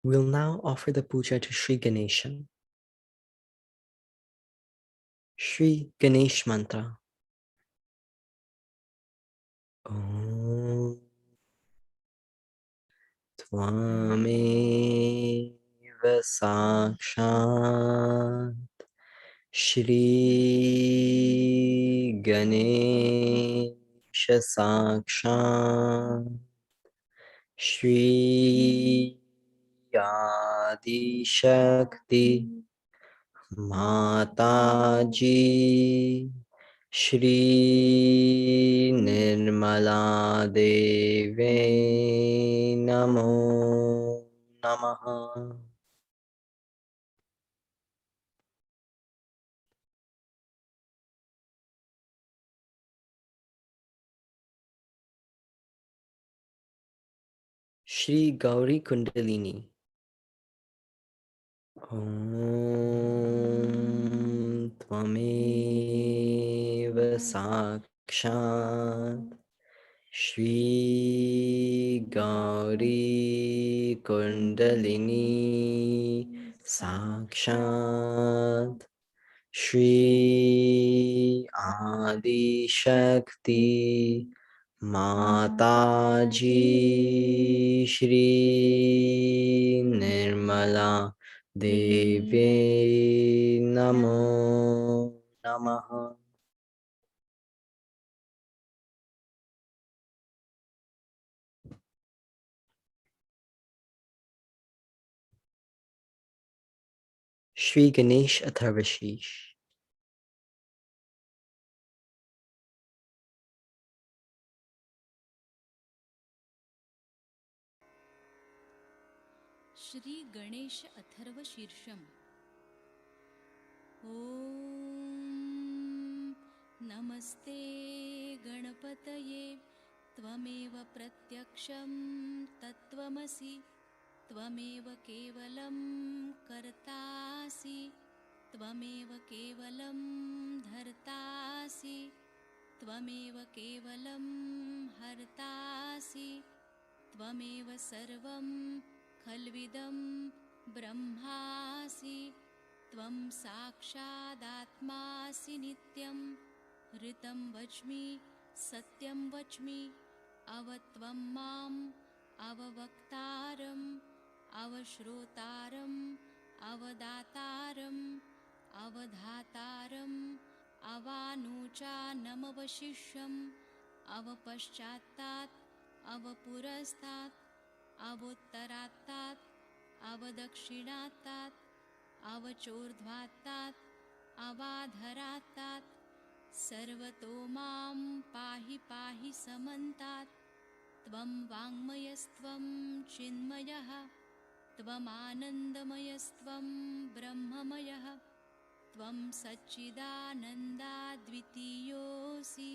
We'll now offer the puja to Shri Ganesha. Shri Ganesh Mantra. Om Tvameva Sakshat Shri Ganesha Sakshat Shri Adi Shakti Mataji Shri Nirmala Deve Namo Namaha. Shri Gauri Kundalini. Om Tvameva Sakshat Shri Gauri Kundalini Sakshat Shri Adi Shakti Mataji Shri Nirmala Devi Namo Namaha. Shri Ganesh Atharvashish. Shri Ganesh Atharva शीर्षम ॐ नमस्ते गणपतये त्वमेव प्रत्यक्षं तत्त्वमसि त्वमेव केवलं कर्तासि त्वमेव केवलं धर्तासि त्वमेव केवलं हर्तासि त्वमेव सर्वं खल्विदं ब्रह्मासि त्वं साक्षादात्मासि नित्यं ऋतं वच्मि सत्यं वच्मि अवत्वं माम् अववक्तारम् अवश्रोतारम् अवदातारम् अवधातारम् अवानोचानमवशिष्यम् अवपश्चात्तात् अवपुरस्तात् अवोत्तरात्तात् अवदक्षिणात्तात् अवचोर्ध्वात्तात् अवाधरात्तात् सर्वतो मां पाहि पाहि समन्तात् त्वं वाङ्मयस्त्वं चिन्मयः त्वमानन्दमयस्त्वं ब्रह्ममयः त्वं सच्चिदानन्दाद्वितीयोऽसि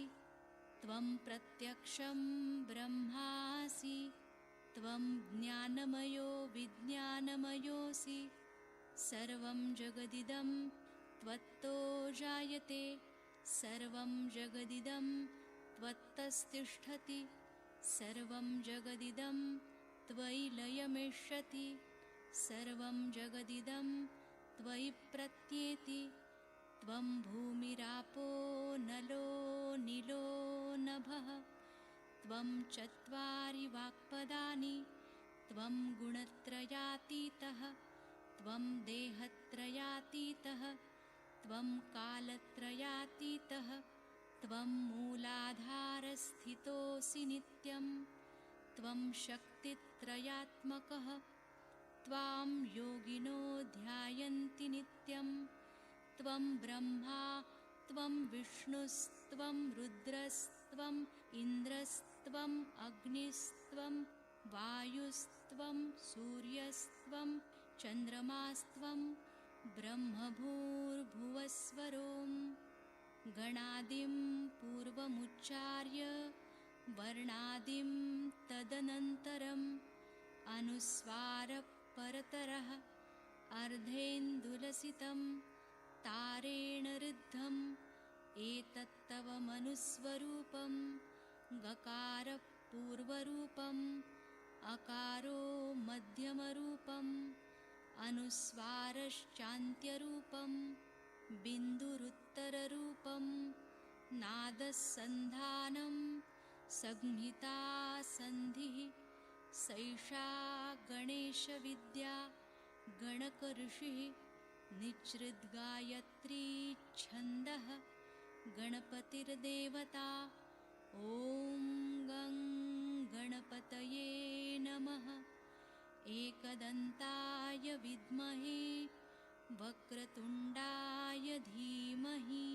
त्वं प्रत्यक्षं ब्रह्मासि त्वं ज्ञानमयो विज्ञानमयोऽसि सर्वं जगदिदं त्वत्तो जायते सर्वं जगदिदं त्वत्तस्तिष्ठति सर्वं जगदिदं त्वयि लयमेष्यति सर्वं जगदिदं त्वयि प्रत्येति त्वं भूमिरापो नलो नीलो नभः त्वं चत्वारि वाक्पदानि त्वं गुणत्रयातीतः त्वं देहत्रयातीतः त्वं कालत्रयातीतः त्वं मूलाधारस्थितोऽसि नित्यं त्वं शक्तित्रयात्मकः त्वां योगिनो ध्यायन्ति नित्यं त्वं ब्रह्मा त्वं विष्णुस्त्वं रुद्रस्त्वम् इन्द्रस्त्वम् अग्निस्त्वं वायुस्त्वं सूर्यस्त्वं चन्द्रमास्त्वं ब्रह्मभूर्भुवस्वरों गणादिं पूर्वमुच्चार्य वर्णादिं तदनन्तरम् अनुस्वारपरतरः अर्धेन्दुलसितं तारेण ऋद्धम् एतत्तव मनुस्वरूपं गकारपूर्वरूपम् अकारो मध्यमरूपम् अनुस्वारश्चान्त्यरूपं बिन्दुरुत्तररूपं नादसन्धानं संहिता सन्धिः सैषा गणेशविद्या गणकऋषिः निच्छृद्गायत्री छन्दः गणपतिर्देवता ॐ गं गणपतये नमः एकदन्ताय विद्महे वक्रतुण्डाय धीमहि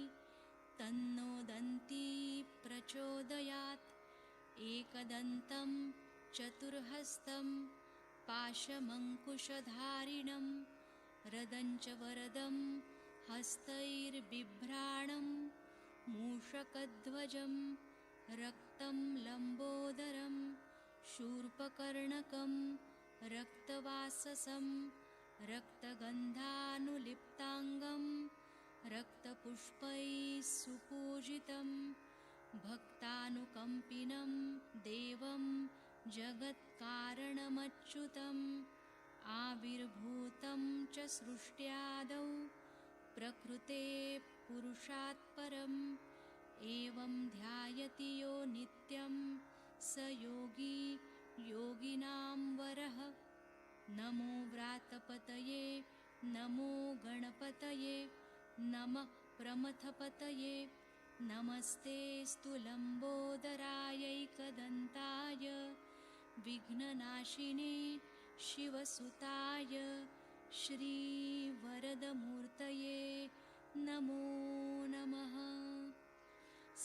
तन्नो दन्ती प्रचोदयात् एकदन्तं चतुर्हस्तं पाशमङ्कुशधारिणं रदञ्च वरदं हस्तैर्बिभ्राणं मूषकध्वजं रक्तं लम्बोदरं शूर्पकर्णकं रक्तवाससं रक्तगन्धानुलिप्ताङ्गं रक्तपुष्पैः सुपूजितं भक्तानुकम्पिनं देवं जगत्कारणमच्युतम् आविर्भूतं च सृष्ट्यादौ प्रकृते पुरुषात् परम् एवं ध्यायति यो नित्यं स योगी योगिनां वरः नमो व्रातपतये नमो गणपतये नमः प्रमथपतये नमस्तेऽस्तु लम्बोदरायैकदन्ताय विघ्ननाशिने शिवसुताय श्रीवरदमूर्तये नमो नमः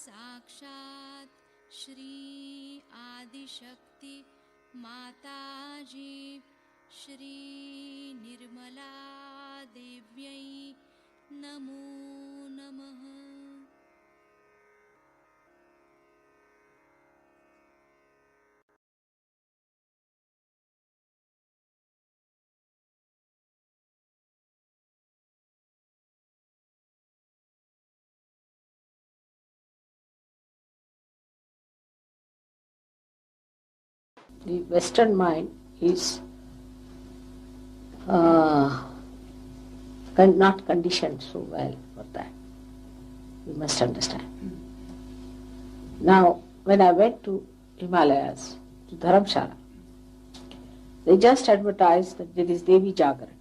साक्षात् श्री आदिशक्ति माताजी श्री निर्मला देव्यै नमो नमः। The Western mind is not conditioned so well for that. You must understand. Now, when I went to Himalayas, to Dharamshala, they just advertised that there is Devi Jagaran,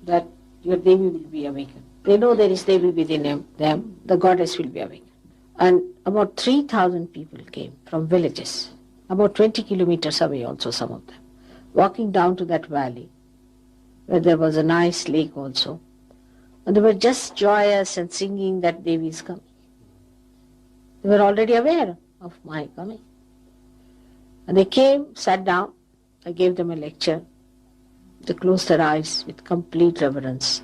that your Devi will be awakened. They know there is Devi within them, the goddess will be awakened. And about 3,000 people came from villages, about 20 kilometers away also some of them, walking down to that valley where there was a nice lake also. And they were just joyous and singing that Devi is coming. They were already aware of my coming. And they came, sat down, I gave them a lecture. They closed their eyes with complete reverence,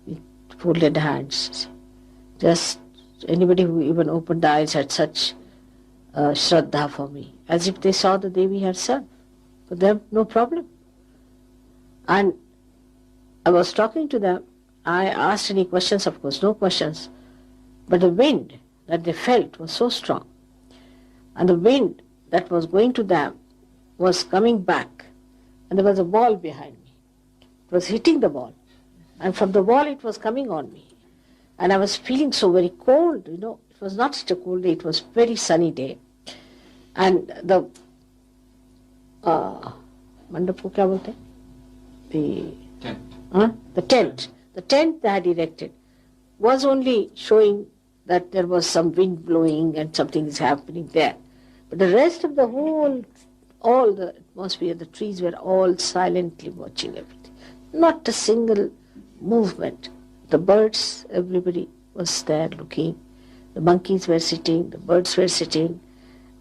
with folded hands. Just anybody who even opened the eyes had such shraddha for me, as if they saw the Devi herself. For them, no problem. And I was talking to them. I asked any questions, of course, no questions. But the wind that they felt was so strong. And the wind that was going to them was coming back. And there was a ball behind me. It was hitting the ball. And from the ball it was coming on me. And I was feeling so very cold, It was not such a cold day. It was very sunny day. And the mandap ko kya bolte? The tent they had erected was only showing that there was some wind blowing and something is happening there. But the rest of the all the atmosphere, the trees were all silently watching everything. Not a single movement. The birds, everybody was there looking. The monkeys were sitting, the birds were sitting,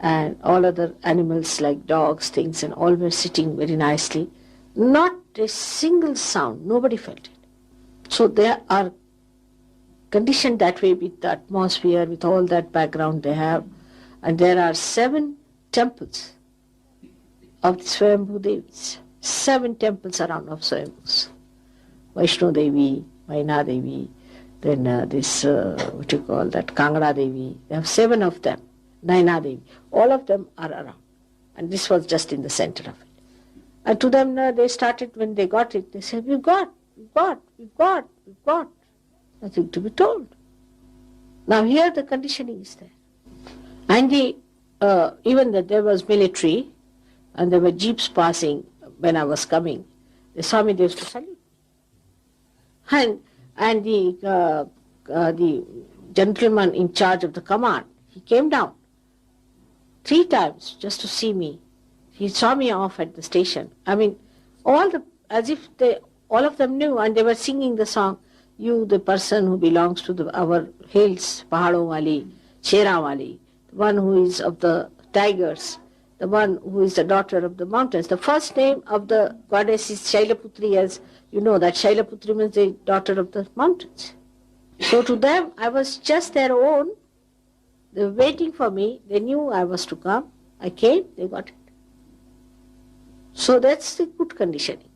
and all other animals like dogs, things, and all were sitting very nicely. Not a single sound, nobody felt it. So they are conditioned that way with the atmosphere, with all that background they have. And there are 7 temples of the Swayambhu Devis. 7 temples around of Swayambhus. Vaishno Devi, Vaina Devi, then Kangada Devi. They have 7 of them. Naina Devi. All of them are around. And this was just in the center of it. And to them, they started, when they got it, they said, we've got. Nothing to be told. Now here the conditioning is there. And even that there was military, and there were jeeps passing when I was coming. They saw me, they used to salute. And the gentleman in charge of the command, he came down 3 times just to see me. He saw me off at the station. I mean, all of them knew, and they were singing the song, you, the person who belongs to our hills, Pahadon Wali, Shera Wali, the one who is of the tigers, the one who is the daughter of the mountains. The first name of the goddess is Shailaputri, as you know, that Shailaputri means the daughter of the mountains. So to them, I was just their own. They were waiting for me. They knew I was to come. I came, they got it. So that's the good conditioning.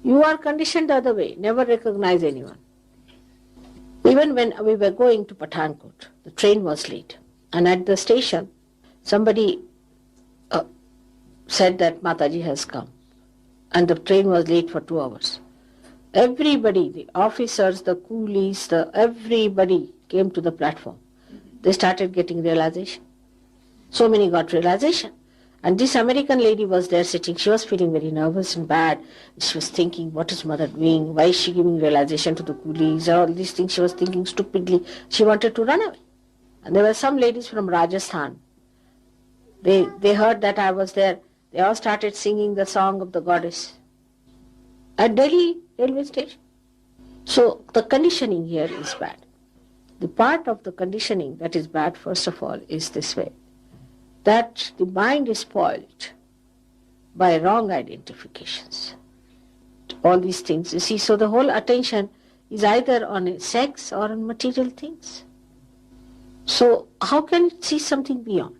You are conditioned the other way, never recognize anyone. Even when we were going to Pathankot, the train was late. And at the station, somebody said that Mataji has come. And the train was late for 2 hours. Everybody, the officers, the coolies, everybody came to the platform. They started getting realization. So many got realization. And this American lady was there sitting. She was feeling very nervous and bad. She was thinking, what is mother doing? Why is she giving realization to the coolies? All these things she was thinking stupidly. She wanted to run away. And there were some ladies from Rajasthan. They heard that I was there. They all started singing the song of the goddess at Delhi railway station. So the conditioning here is bad. The part of the conditioning that is bad, first of all, is this way. That the mind is spoiled by wrong identifications. All these things, you see, so the whole attention is either on sex or on material things. So how can it see something beyond?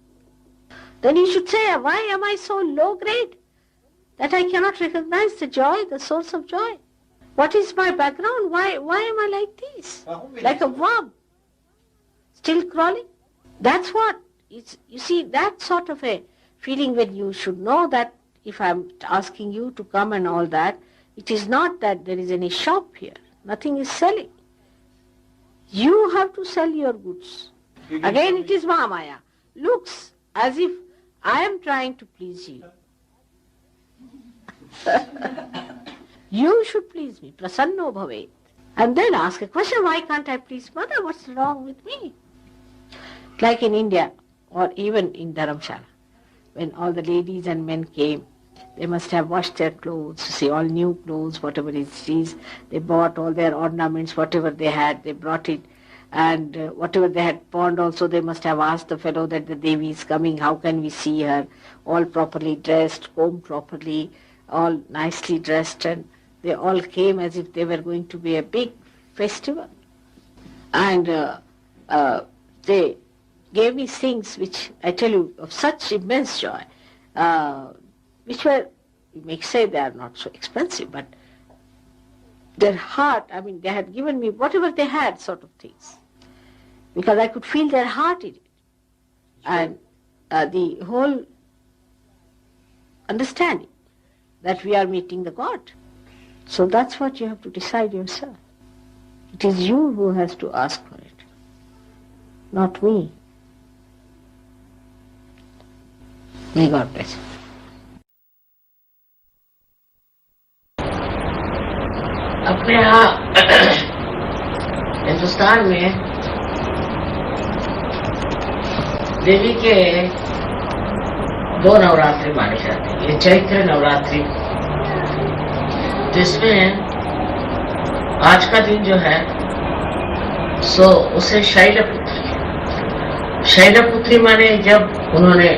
Then you should say, why am I so low grade that I cannot recognize the joy, the source of joy? What is my background? Why am I like this? Like a worm, still crawling? That's what. You see, that sort of a feeling when you should know that if I'm asking you to come and all that, it is not that there is any shop here. Nothing is selling. You have to sell your goods. Again, it is Mahamaya. Looks as if I am trying to please you. You should please me. Prasanno bhavet. And then ask a question, why can't I please mother? What's wrong with me? Like in India, or even in Dharamshala, when all the ladies and men came, they must have washed their clothes, see, all new clothes, whatever it is. They bought all their ornaments, whatever they had, they brought it. And whatever they had pawned also, they must have asked the fellow that the Devi is coming, how can we see her? All properly dressed, combed properly, all nicely dressed, and they all came as if they were going to be a big festival. And they gave me things which, I tell you, of such immense joy, which were You may say they are not so expensive, but their heart, they had given me whatever they had, sort of things, because I could feel their heart in it. And the whole understanding that we are meeting the God. So that's what you have to decide yourself. It is you who has to ask for it, not me. May God bless you. अपने यहाँ हिंदुस्तान में देवी के 2 नवरात्रि माने जाते हैं। ये चैत्र नवरात्रि, जिसमें आज का दिन जो है सो उसे शैलपुत्री माने जब उन्होंने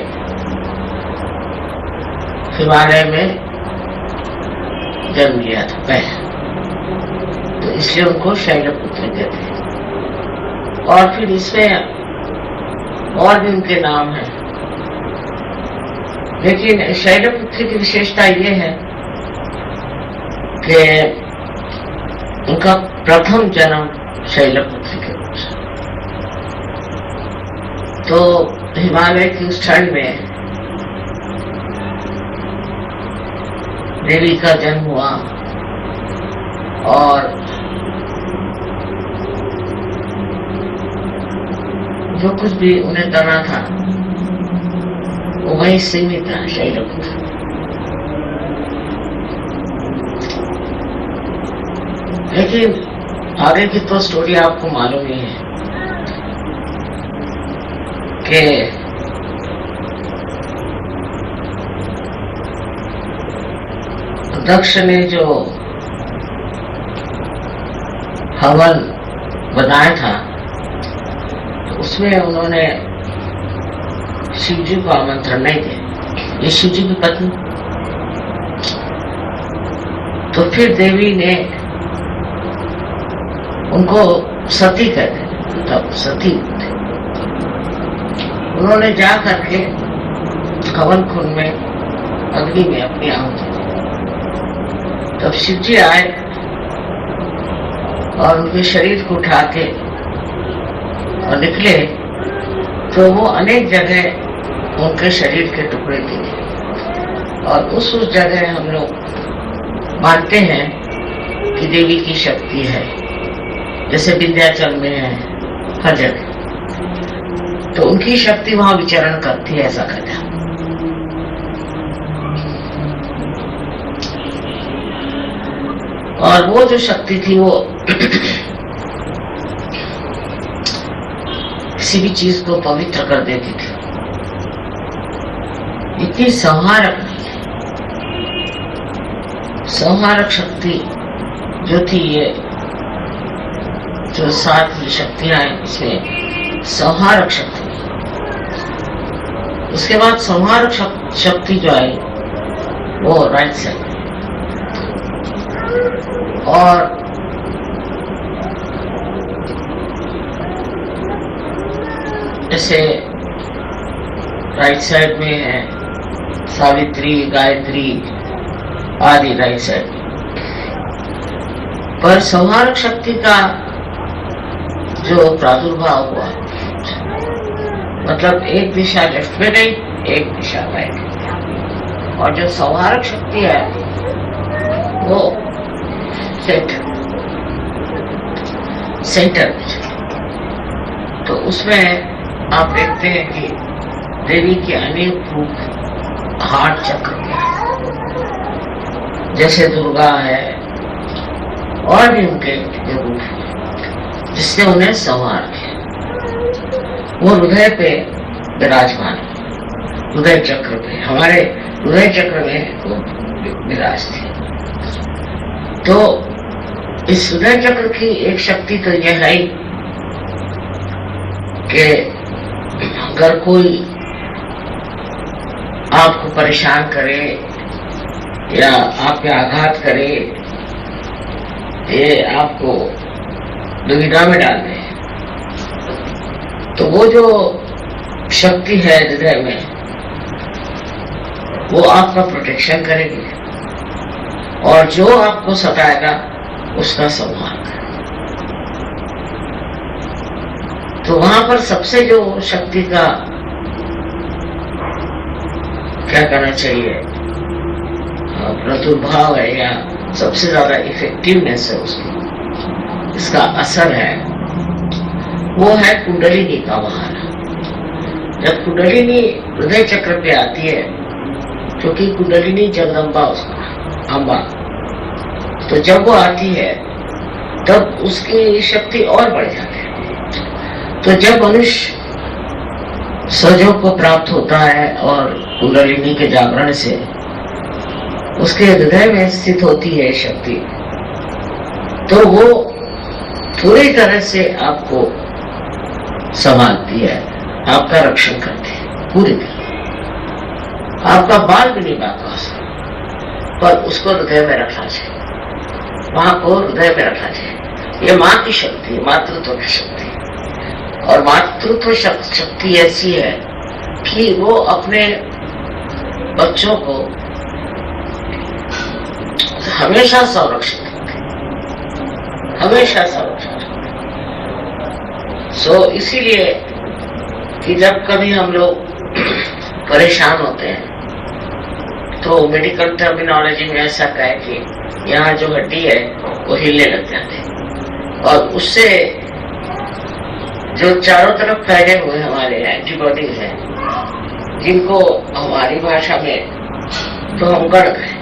हिमालय में जन्म लिया था पहले, तो इसलिए उनको शैलपुत्री कहते हैं। और फिर इसमें और भी उनके नाम हैं, लेकिन शैलपुत्री की विशेषता ये है कि उनका प्रथम जन्म शैलपुत्री के रूप से। तो हिमालय की उस ठंड में देवी का जन्म हुआ और जो कुछ भी उन्हें करना था वो वहीं सीमित था शैलपुत्री। लेकिन आगे की तो स्टोरी आपको मालूम ही है कि दक्ष ने जो हवन बनाया था उसमें उन्होंने शिव जी को आमंत्रण नहीं दिया। ये शिव जी की पत्नी, तो फिर देवी ने उनको सती कहते हैं, तब सती थे। उन्होंने जा करके हवन कुंड में अग्नि में अपनी आहुति दी। तब शिव जी आए और उनके शरीर को उठा के और निकले, तो वो अनेक जगह उनके शरीर के टुकड़े दिखे। और उस जगह हम लोग मानते हैं कि देवी की शक्ति है, जैसे विंध्याचल में है हर जगह, तो उनकी शक्ति वहां विचरण करती है, ऐसा कहते हैं। और वो जो शक्ति थी वो किसी भी चीज को पवित्र कर देती थी। इतनी संहारक शक्ति जो थी, ये जो 7 शक्तियां हैं इसमें संहारक शक्ति। उसके बाद संहारक शक्ति जो आई वो राइट साइड, और जैसे राइट साइड में है सावित्री, गायत्री आदि राइट साइड। पर संहारक शक्ति का जो प्रादुर्भाव हुआ, मतलब एक दिशा लेफ्ट में नहीं, एक दिशा राइट में। और जो संहारक शक्ति है वो सेंटर में। तो उसमें आप देखते हैं कि देवी के अनेक रूप हार्ट चक्र में है, जैसे दुर्गा है और भी उनके रूप हैं, जिसने उन्हें संहार किया। वो हृदय पे विराजमान, हृदय चक्र पे, हमारे हृदय चक्र में वो विराजते। तो इस हृदय चक्र की एक शक्ति तो यह है कि अगर कोई आपको परेशान करे या आप पे आघात करे, ये आपको दुविधा में डाल दे, तो वो जो शक्ति है हृदय में, वो आपका प्रोटेक्शन करेगी। और जो आपको सताएगा उसका संहार करें। तो वहां पर सबसे जो शक्ति का क्या करना चाहिए, प्रादुर्भाव है या सबसे ज्यादा इफेक्टिवनेस है उसकी, इसका असर है, वो है कुंडलिनी का बहाना। जब कुंडलिनी हृदय चक्र पे आती है, क्योंकि कुंडलिनी जगदम्बा उसका अम्बा, तो जब वो आती है तब उसकी शक्ति और बढ़ जाती है। तो जब मनुष्य सहयोग को प्राप्त होता है और कुंडलिनी के जागरण से उसके हृदय में स्थित होती है शक्ति, तो वो पूरी तरह से आपको संभालती है, आपका रक्षण करती है पूरी तरह। आपका बाल भी नहीं बात, पर उसको हृदय में रखना चाहिए, मां को हृदय में रखना चाहिए। ये मां की शक्ति, मातृत्व की शक्ति। और मातृत्व शक्ति ऐसी है कि वो अपने बच्चों को हमेशा संरक्षित करती, हमेशा संरक्षित करती। इसीलिए कि जब कभी हम लोग परेशान होते हैं तो मेडिकल टर्मिनोलॉजी में ऐसा कहे कि यहाँ जो हड्डी है वो हिलने लग जाते हैं, और उससे जो चारों तरफ फैले हुए हमारे एंटीबॉडीज हैं, जिनको हमारी भाषा में तो हम गण कहें,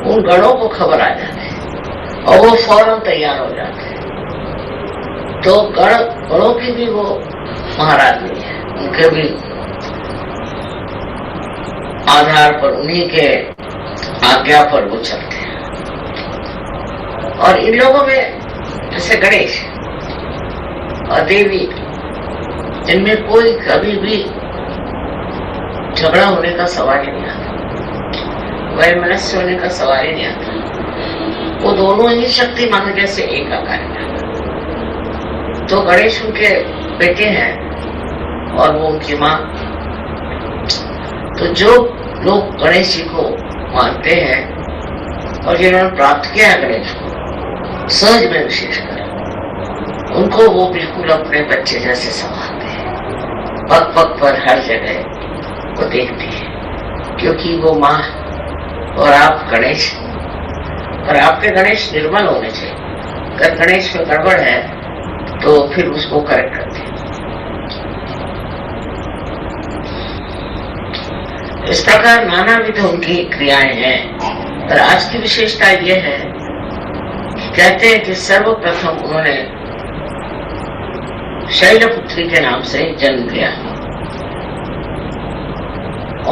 उन गणों को खबर आ जाती है और वो फौरन तैयार हो जाते हैं। तो गणों की भी वो महाराज नहीं है, उनके भी आधार पर, उन्हीं के आज्ञा पर वो चलते हैं। और इन लोगों में जैसे गणेश और देवी, इनमें कोई कभी भी झगड़ा होने का सवाल ही नहीं आता, वैमनस्य होने का सवाल ही नहीं आता। वो दोनों ही शक्ति मानो जैसे एक आकार है। तो गणेश उनके बेटे हैं और वो उनकी माँ। तो जो लोग गणेश जी को मानते हैं और जिन्होंने प्राप्त किया है गणेश को सहज में विशेषकर, उनको वो बिल्कुल अपने बच्चे जैसे संभालते हैं, पग पग पर हर जगह वो देखती है, क्योंकि वो माँ और आप गणेश, और आपके गणेश निर्मल होने चाहिए। अगर गणेश में गड़बड़ है तो फिर उसको करेक्ट करते हैं। इस प्रकार नाना विध उनकी क्रियाएं हैं। पर आज की विशेषता यह है कि कहते हैं कि सर्वप्रथम उन्होंने शैलपुत्री के नाम से जन्म लिया,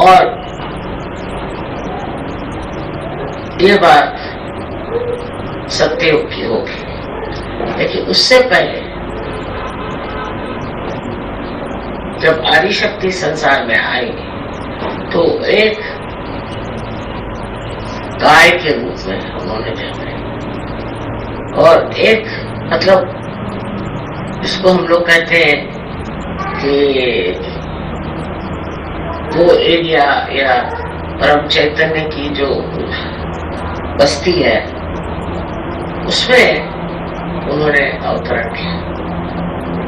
और यह बात सत्ययुग की होगी। लेकिन उससे पहले जब आदिशक्ति संसार में आई तो एक गाय के रूप में उन्होंने जन्म लिया, और एक मतलब इसको हम लोग कहते हैं कि वो एरिया या परम चैतन्य की जो बस्ती है उसमें उन्होंने अवतरण किया,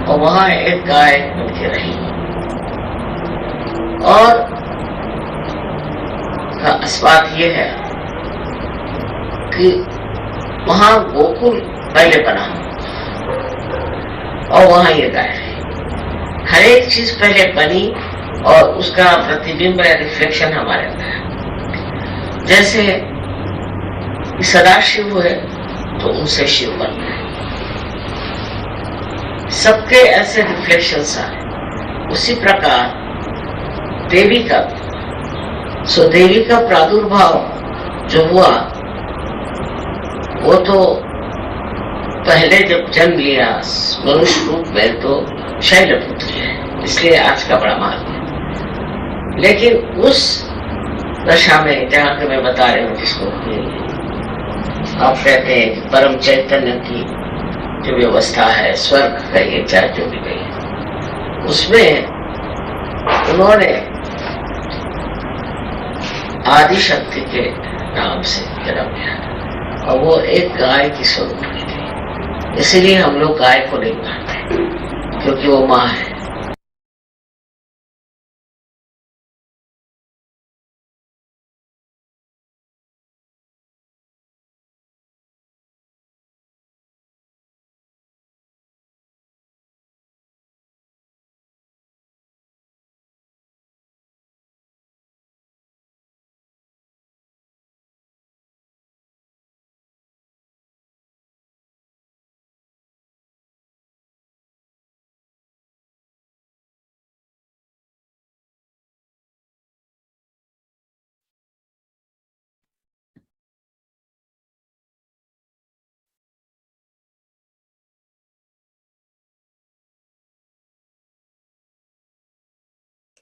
और वहां एक गाय उनकी रही। और खास बात यह है कि वहां गोकुल पहले बना और वहां ये गाय रही। हर एक चीज पहले बनी और उसका प्रतिबिंब या रिफ्लेक्शन हमारे अंदर है। जैसे सदाशिव है तो उनसे शिव बन गए, सबके ऐसे रिफ्लेक्शंस आए। उसी प्रकार देवी का, सो देवी का प्रादुर्भाव जो हुआ वो तो पहले जब जन्म लिया मनुष्य रूप में तो शैलपुत्री है, इसलिए आज का बड़ा महत्व है। लेकिन उस दशा में जहाँ के मैं बता रही हूँ, जिसको आप कहते हैं कि परम चैतन्य की जो व्यवस्था है, स्वर्ग कहिए चाहे जो भी कहिए, उसमें उन्होंने आदि शक्ति के नाम से जन्म लिया और वो एक गाय की स्वरूप थी। इसीलिए हम लोग गाय को नहीं मानते क्योंकि वो माँ है।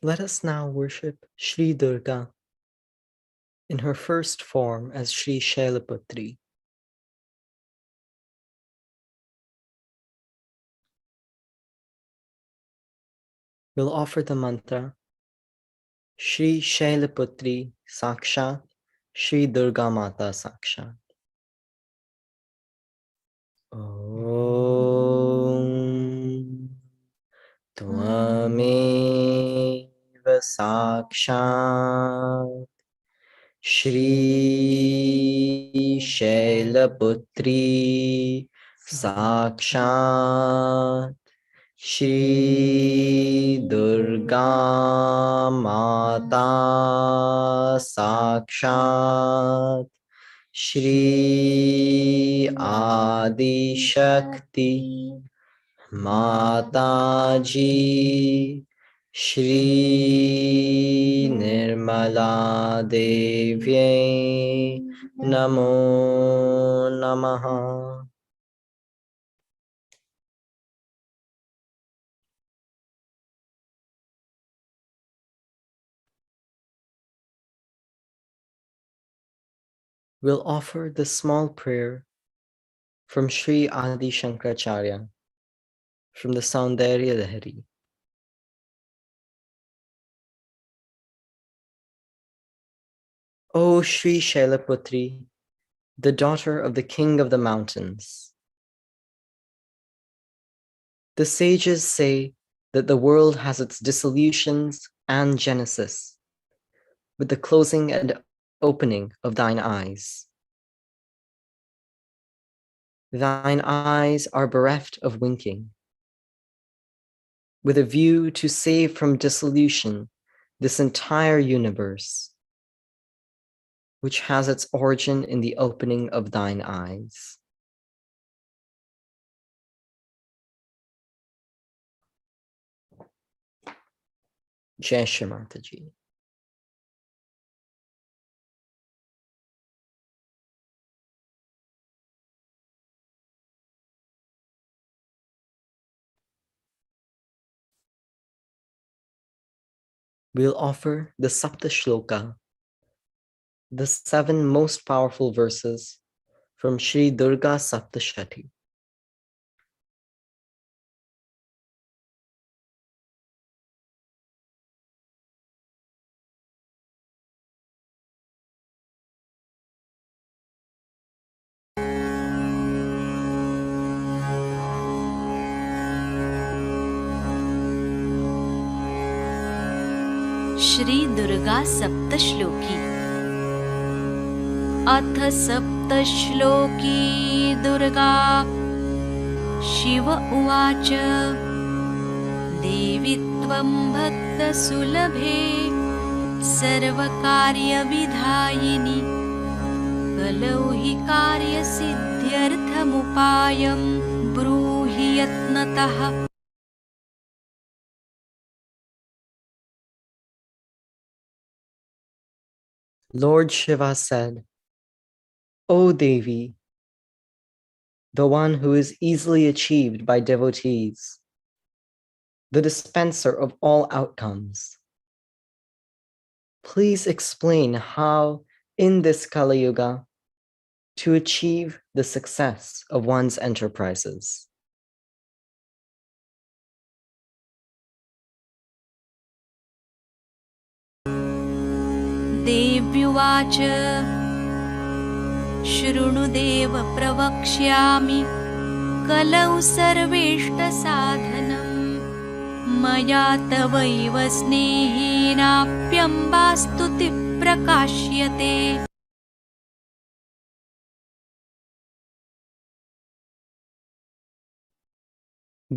Let us now worship Shri Durga in her first form as Shri Shailputri. We'll offer the mantra Shri Shailputri Sakshat Shri Durga Mata Sakshat. Om Tvameva Sakshat Shri Shailaputri Sakshat Shri Durga Mata Sakshat Shri Adi Shakti Mataji Shri Nirmala Devi Namo Namaha. We'll offer the small prayer from Sri Adi Shankaracharya from the Saundarya Lahari. O Shri Shailaputri, the daughter of the King of the Mountains. The sages say that the world has its dissolutions and genesis, with the closing and opening of thine eyes. Thine eyes are bereft of winking, with a view to save from dissolution this entire universe, which has its origin in the opening of thine eyes. Jai Shri Mataji. We'll offer the Sapta Shloka, the 7 most powerful verses from Shri Durga Saptashati. Shri Durga Saptashloki. अथ सप्तश्लोकी दुर्गा। शिव उवाच देवी त्वं भक्तसुलभे सर्वकार्यविधायिनि कलौ हि कार्यसिद्ध्यर्थमुपायं ब्रूहि यत्नतः। Lord Shiva said, O Devi, the one who is easily achieved by devotees, the dispenser of all outcomes, please explain how in this Kali Yuga to achieve the success of one's enterprises. देव्युवाच शृणुदेव प्रवक्ष्यामि कलौ सर्वेष्टसाधनम् मया तवैव स्नेहेनाप्यम्बास्तुतिः प्रकाश्यते।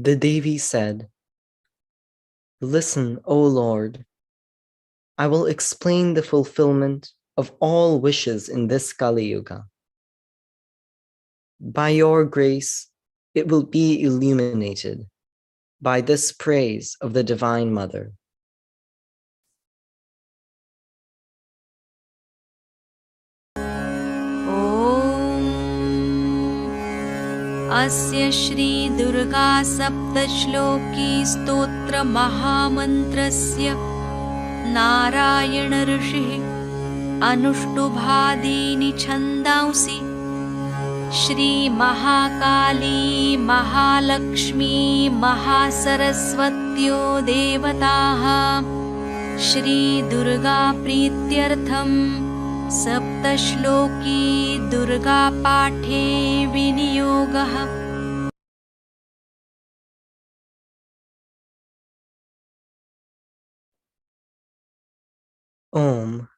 The Devi said, "Listen, O Lord, I will explain the fulfillment of all wishes in this Kali Yuga. By your grace, it will be illuminated by this praise of the Divine Mother." अस्य श्री दुर्गा सप्तश्लोकी स्तोत्र महामन्त्रस्य नारायण ऋषिः अनुष्टुभादीनि छन्दांसि श्री महाकाली महालक्ष्मी महासरस्वत्यो देवताः श्री दुर्गा प्रीत्यर्थम् सप्तश्लोकी दुर्गा पाठे विनियोगः। Om.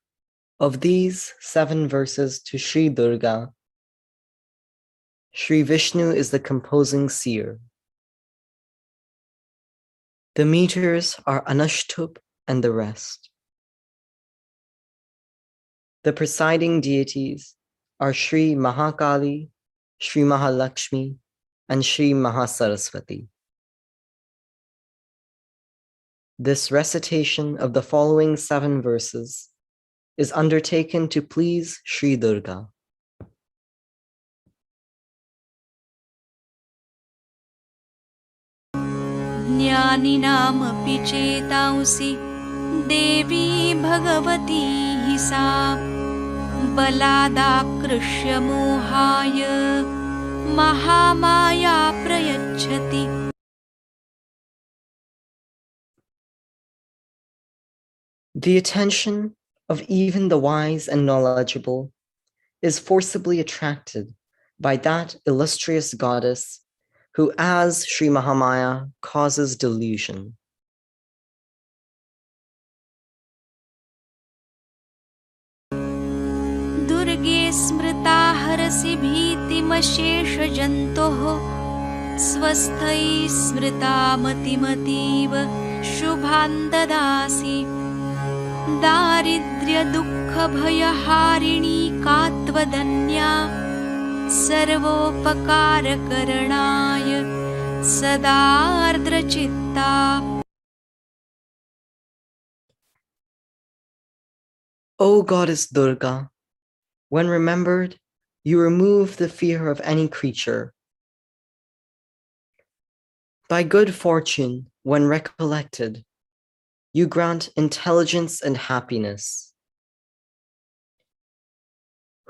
Of these 7 verses to Sri Durga, Sri Vishnu is the composing seer. The meters are Anushtup and the rest. The presiding deities are Shri Mahakali, Shri Mahalakshmi, and Shri Mahasaraswati. This recitation of the following 7 verses is undertaken to please Sri Durga. ज्ञानिनामपि चेतांसि देवी भगवती हि सा बलादाकृष्य मोहाय महामाया प्रयच्छति। The attention of even the wise and knowledgeable is forcibly attracted by that illustrious goddess who, as Sri Mahamaya, causes delusion. दुर्गे स्मृता हरसि भीतिमशेषजन्तोः स्वस्थैः स्मृता मतिमतीव शुभान् ददासि दारिद्र्यदुःखभयहारिणी का त्वदन्या सर्वोपकारकरणाय सदार्द्रचित्ता। O Goddess Durga, when remembered, you remove the fear of any creature. By good fortune, when recollected, you grant intelligence and happiness.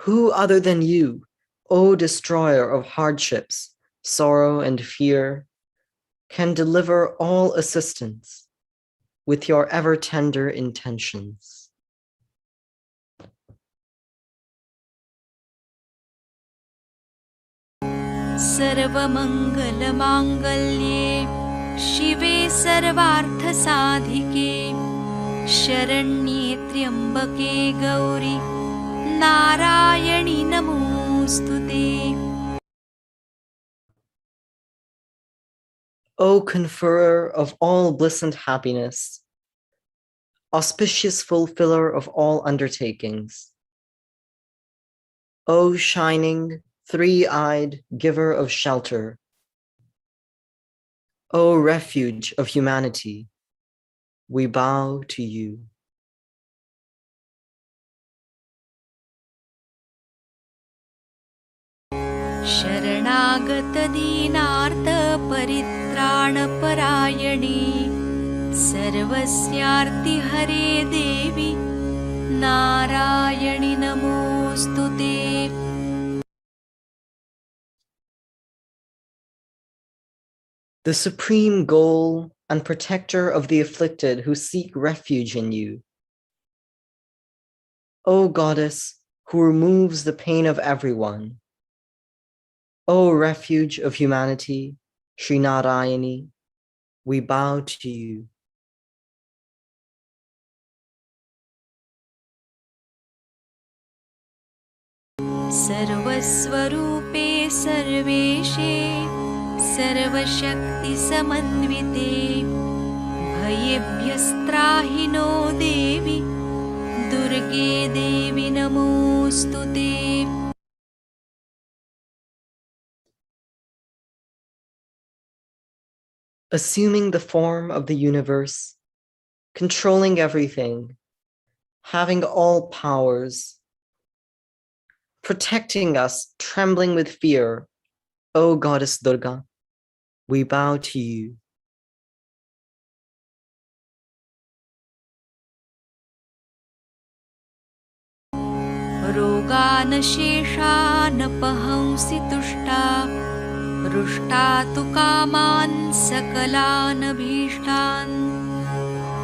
Who other than you, O destroyer of hardships, sorrow, and fear, can deliver all assistance with your ever-tender intentions? सर्वमङ्गलमाङ्गल्ये शिवे सर्वार्थसाधिके शरण्ये त्र्यम्बके गौरी नारायणि नमोऽस्तुते। O conferrer of all bliss and happiness, auspicious fulfiller of all undertakings, O shining, three-eyed giver of shelter, O refuge of humanity, we bow to you. शरणागत दीनार्थ परित्राणपरायणे सर्वस्यार्ति हरे देवी नारायणि नमोऽस्तुते। The supreme goal and protector of the afflicted who seek refuge in you. O goddess who removes the pain of everyone, O refuge of humanity, Shri Narayani, we bow to you. सर्वस्वरूपे सर्वेशे सर्वशक्तिसमन्विते भयेभ्यस्त्राहि नो देवि दुर्गे देवि नमोऽस्तु ते। Assuming the form of the universe, controlling everything, having all powers, protecting us, trembling with fear, O goddess Durga, we bow to you. रोगानशेषानपहंसि तुष्टा रुष्टा तु कामान् सकलानभीष्टान्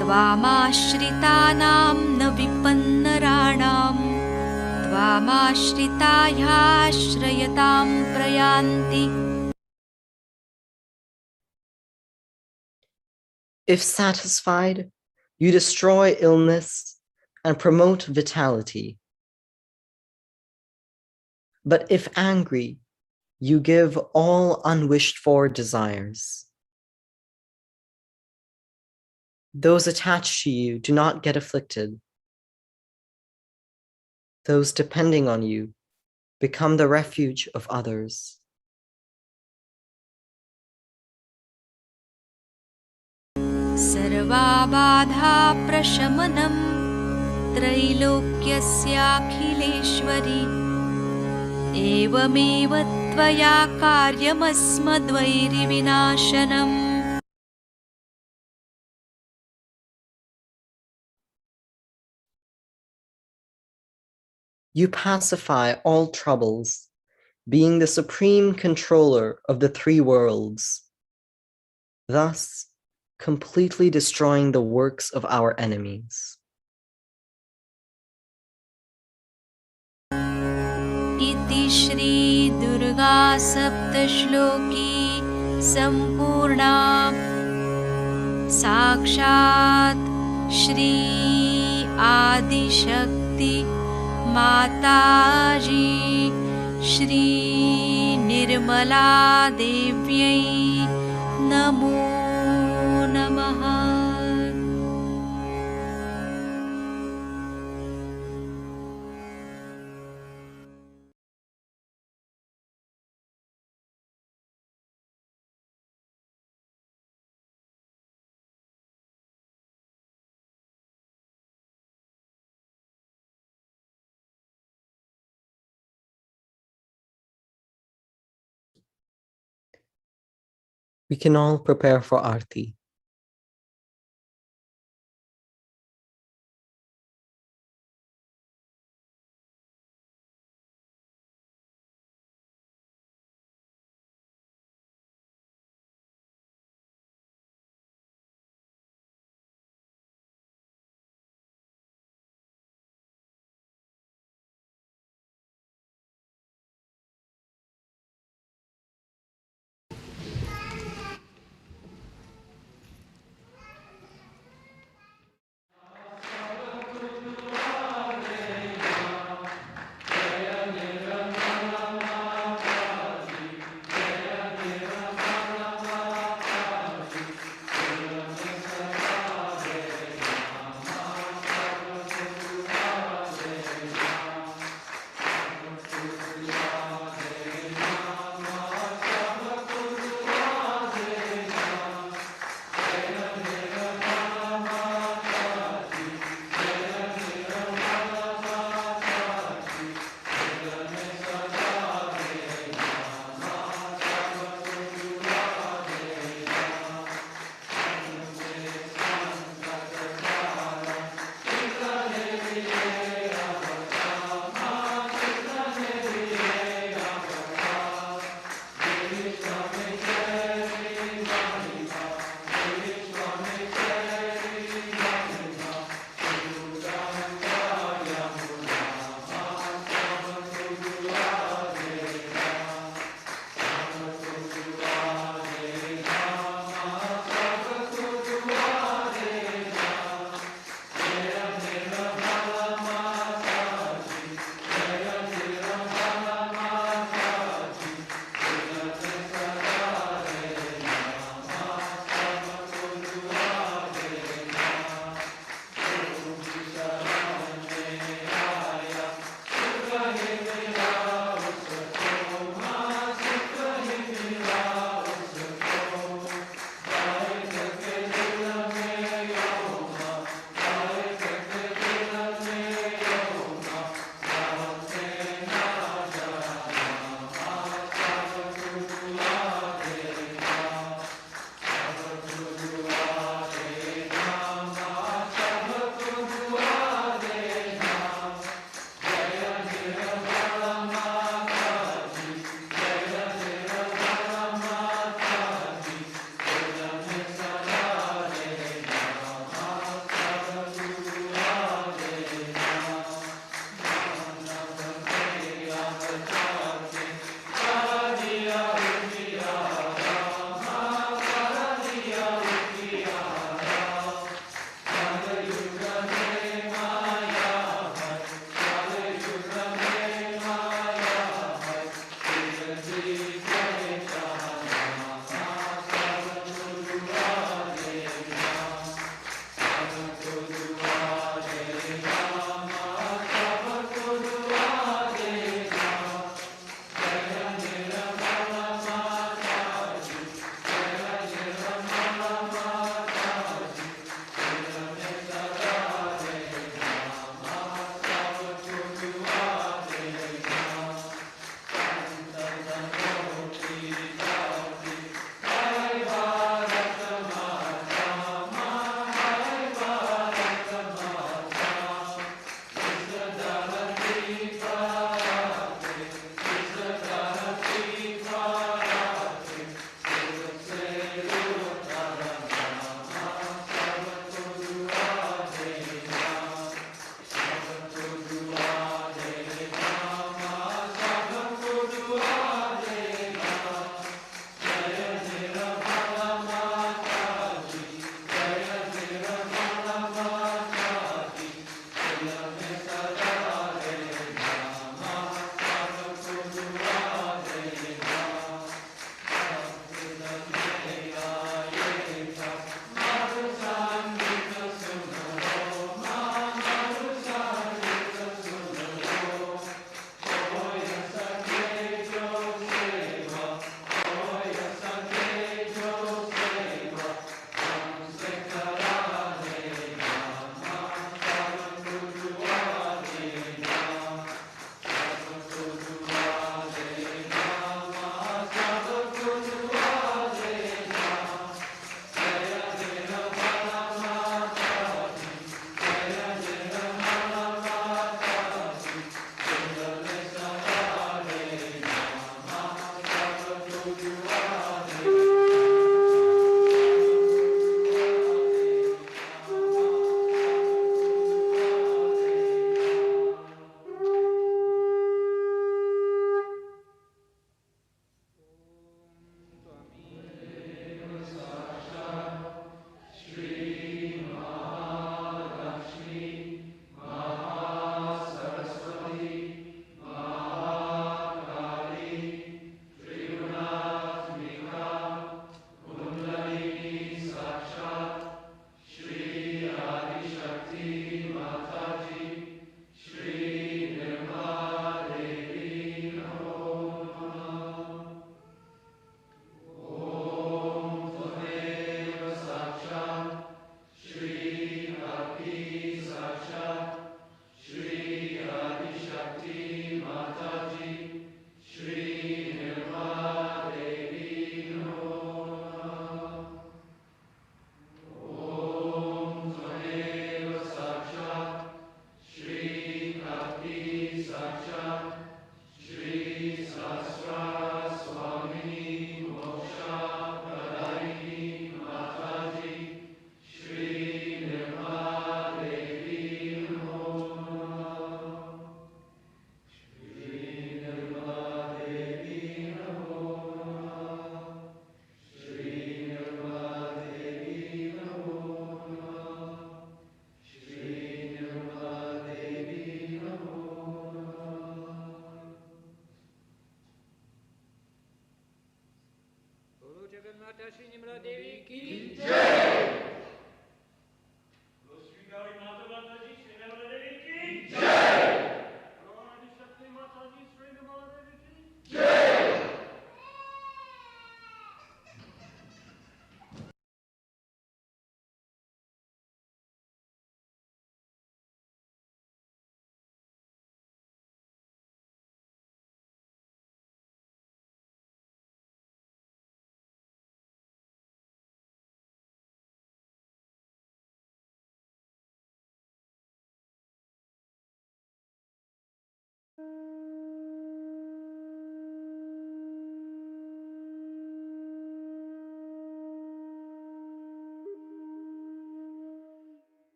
त्वामाश्रितानां न विपन्नराणां त्वामाश्रितायाश्रयतां प्रयान्ति। If satisfied, you destroy illness and promote vitality. But if angry, you give all unwished for desires. Those attached to you do not get afflicted. Those depending on you become the refuge of others. सर्वाबाधा प्रशमनं त्रैलोक्यस्याखिलेश्वरी एवमेव त्वया कार्यमस्मद्वैरिविनाशनम्। You pacify all troubles, being the supreme controller of the three worlds, thus completely destroying the works of our enemies. इति श्री दुर्गा सप्तश्लोकी सम्पूर्णा। साक्षात् श्री आदिशक्ति माताजी श्री निर्मला देव्यै नमो नमः। We can all prepare for Aarti.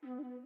Thank you.